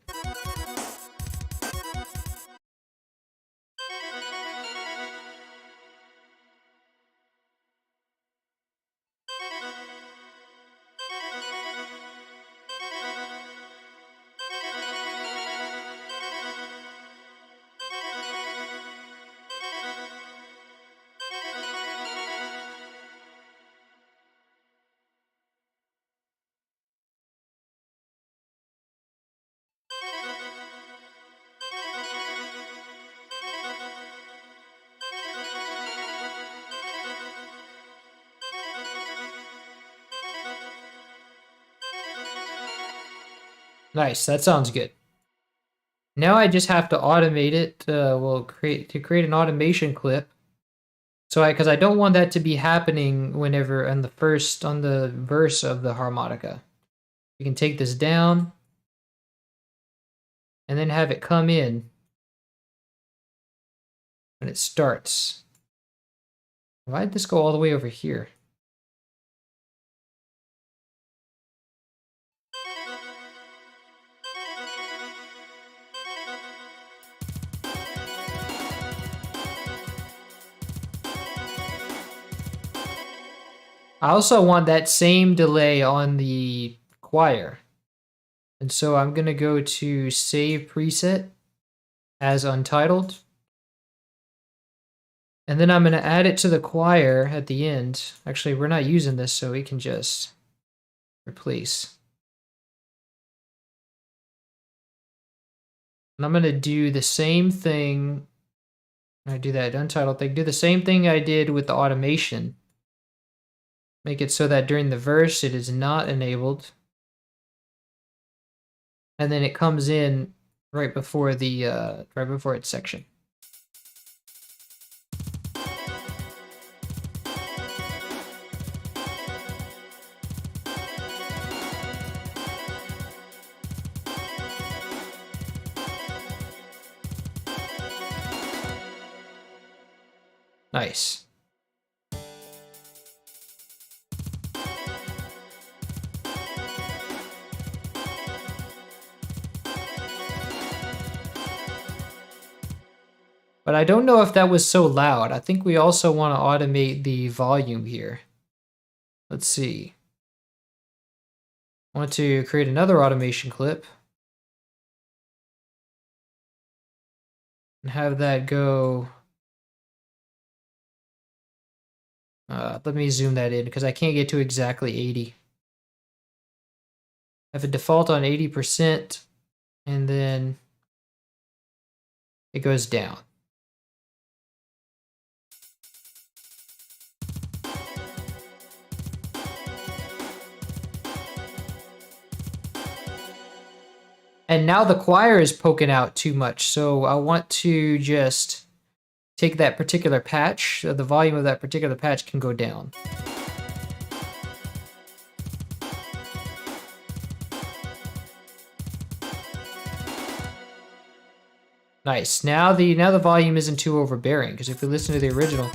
Nice, that sounds good. Now I just have to automate it. We'll create an automation clip. So because I don't want that to be happening whenever on the verse of the harmonica. We can take this down and then have it come in when it starts. Why did this go all the way over here? I also want that same delay on the choir. And so I'm going to go to save preset as untitled. And then I'm going to add it to the choir at the end. Actually, we're not using this, so we can just replace. And I'm going to do the same thing. I do that untitled thing. Do the same thing I did with the automation. Make it so that during the verse it is not enabled. And then it comes in right before its section. Nice. But I don't know if that was so loud. I think we also want to automate the volume here. Let's see. I want to create another automation clip. And have that go. Let me zoom that in because I can't get to exactly 80. Have a default on 80%, and then it goes down. And now the choir is poking out too much, so I want to just take that particular patch, so the volume of that particular patch can go down. Nice. Now the volume isn't too overbearing, because if we listen to the original.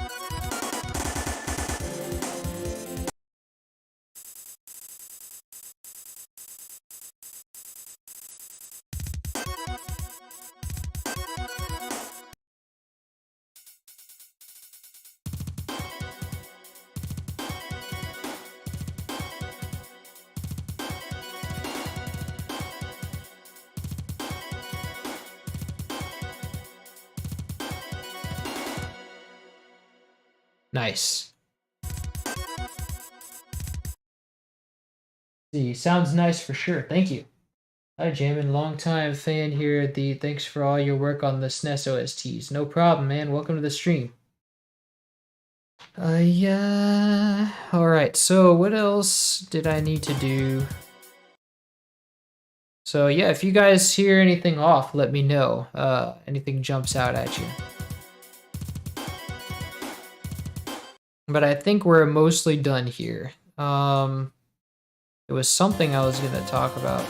Nice. See, sounds nice for sure. Thank you. Hi, Jamin. Long-time fan here at the thanks for all your work on the SNES OSTs. No problem, man. Welcome to the stream. Yeah. Alright, so what else did I need to do? So yeah, if you guys hear anything off, let me know. Anything jumps out at you. But I think we're mostly done here. It was something I was gonna talk about.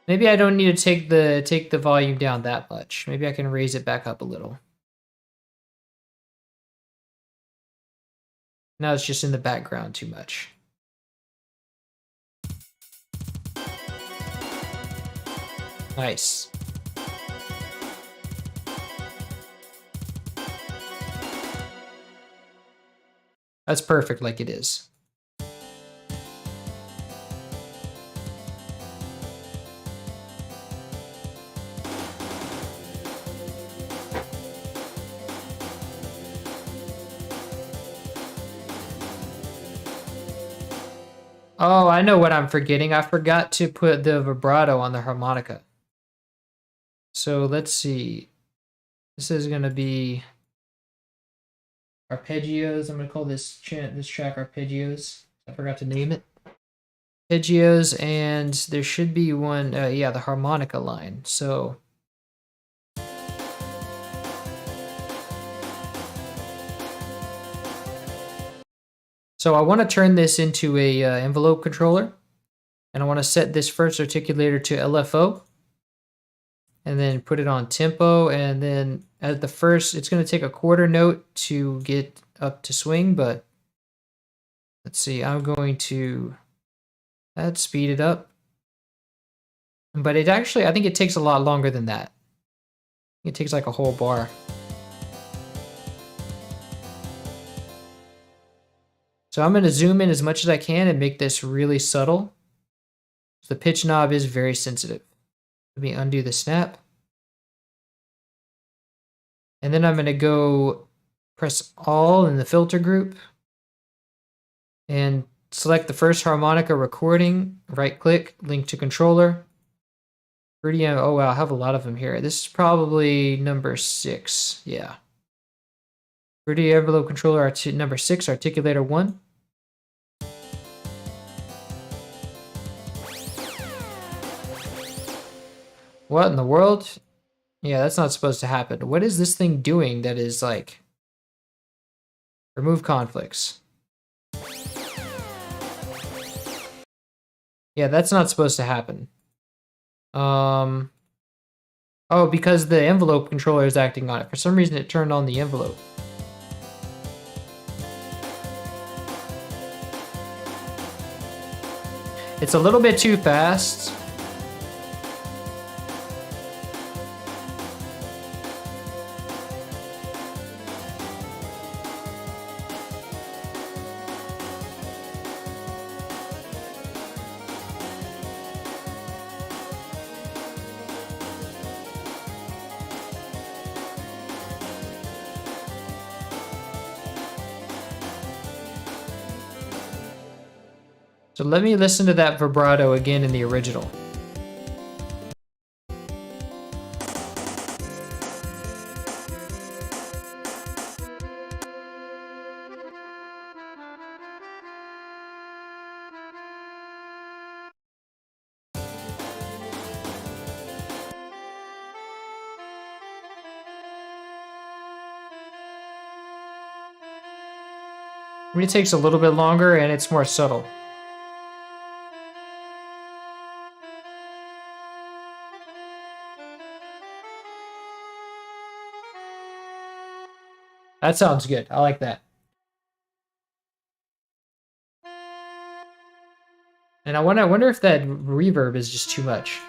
Maybe I don't need to take the volume down that much. Maybe I can raise it back up a little. Now it's just in the background too much. Nice. That's perfect like it is. Oh, I know what I'm forgetting. I forgot to put the vibrato on the harmonica. So let's see. This is gonna be arpeggios. I'm gonna call this track arpeggios. I forgot to name it. Arpeggios, and there should be one. Yeah, the harmonica line. So. So I want to turn this into a envelope controller, and I want to set this first articulator to LFO, and then put it on tempo, and then at the first, it's going to take a quarter note to get up to swing, but let's see, I'm going to speed it up. But it actually, I think it takes a lot longer than that. It takes like a whole bar. So I'm going to zoom in as much as I can and make this really subtle. The pitch knob is very sensitive. Let me undo the snap. And then I'm going to go press all in the filter group and select the first harmonica recording, right click, link to controller. Oh wow, I have a lot of them here. This is probably number 6, yeah. 3D envelope controller number 6, articulator 1. What in the world? Yeah, that's not supposed to happen. What is this thing doing that is like... Remove conflicts. Yeah, that's not supposed to happen. Oh, because the envelope controller is acting on it. For some reason, it turned on the envelope. It's a little bit too fast. So let me listen to that vibrato again in the original. I mean, it takes a little bit longer and it's more subtle. That sounds good. I like that. And I wonder if that reverb is just too much.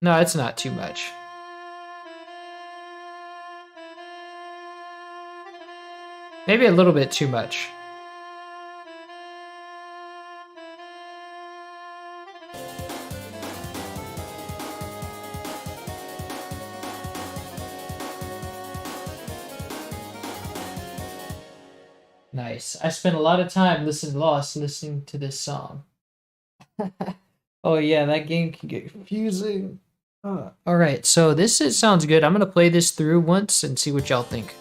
No, it's not too much. Maybe a little bit too much. Nice. I spent a lot of time listening to this song. Oh yeah, that game can get confusing. All right, so sounds good. I'm gonna play this through once and see what y'all think.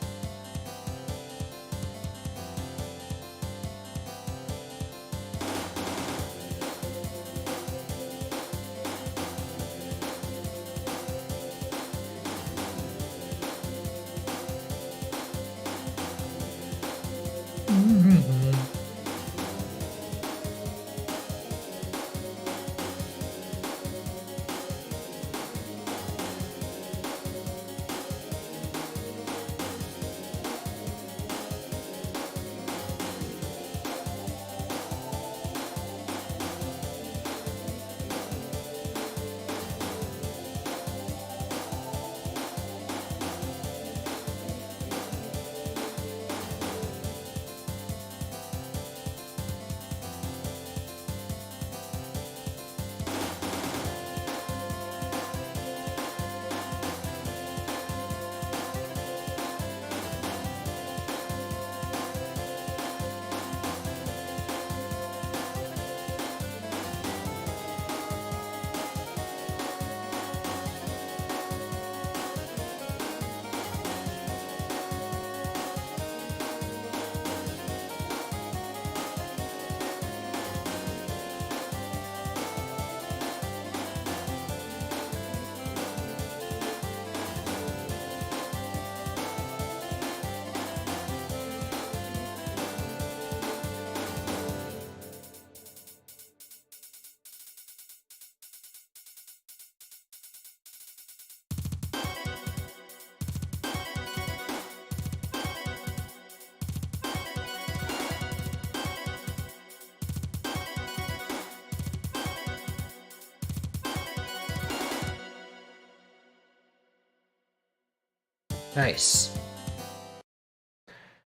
Nice.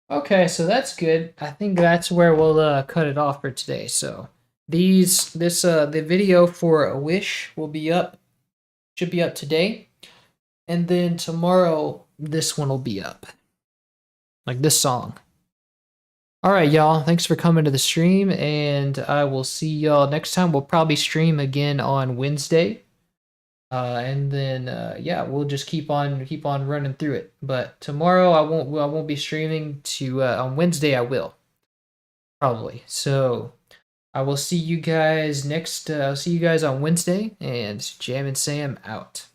Okay, so that's good. I think that's where we'll cut it off for today. So the video for A Wish will be up, should be up today, and then tomorrow this one will be up, like this song. All right, y'all. Thanks for coming to the stream, and I will see y'all next time. We'll probably stream again on Wednesday. And then yeah, we'll just keep on running through it. But tomorrow I won't be streaming. To on Wednesday I will probably. So I will see you guys next. I'll see you guys on Wednesday. And Jam and Sam out.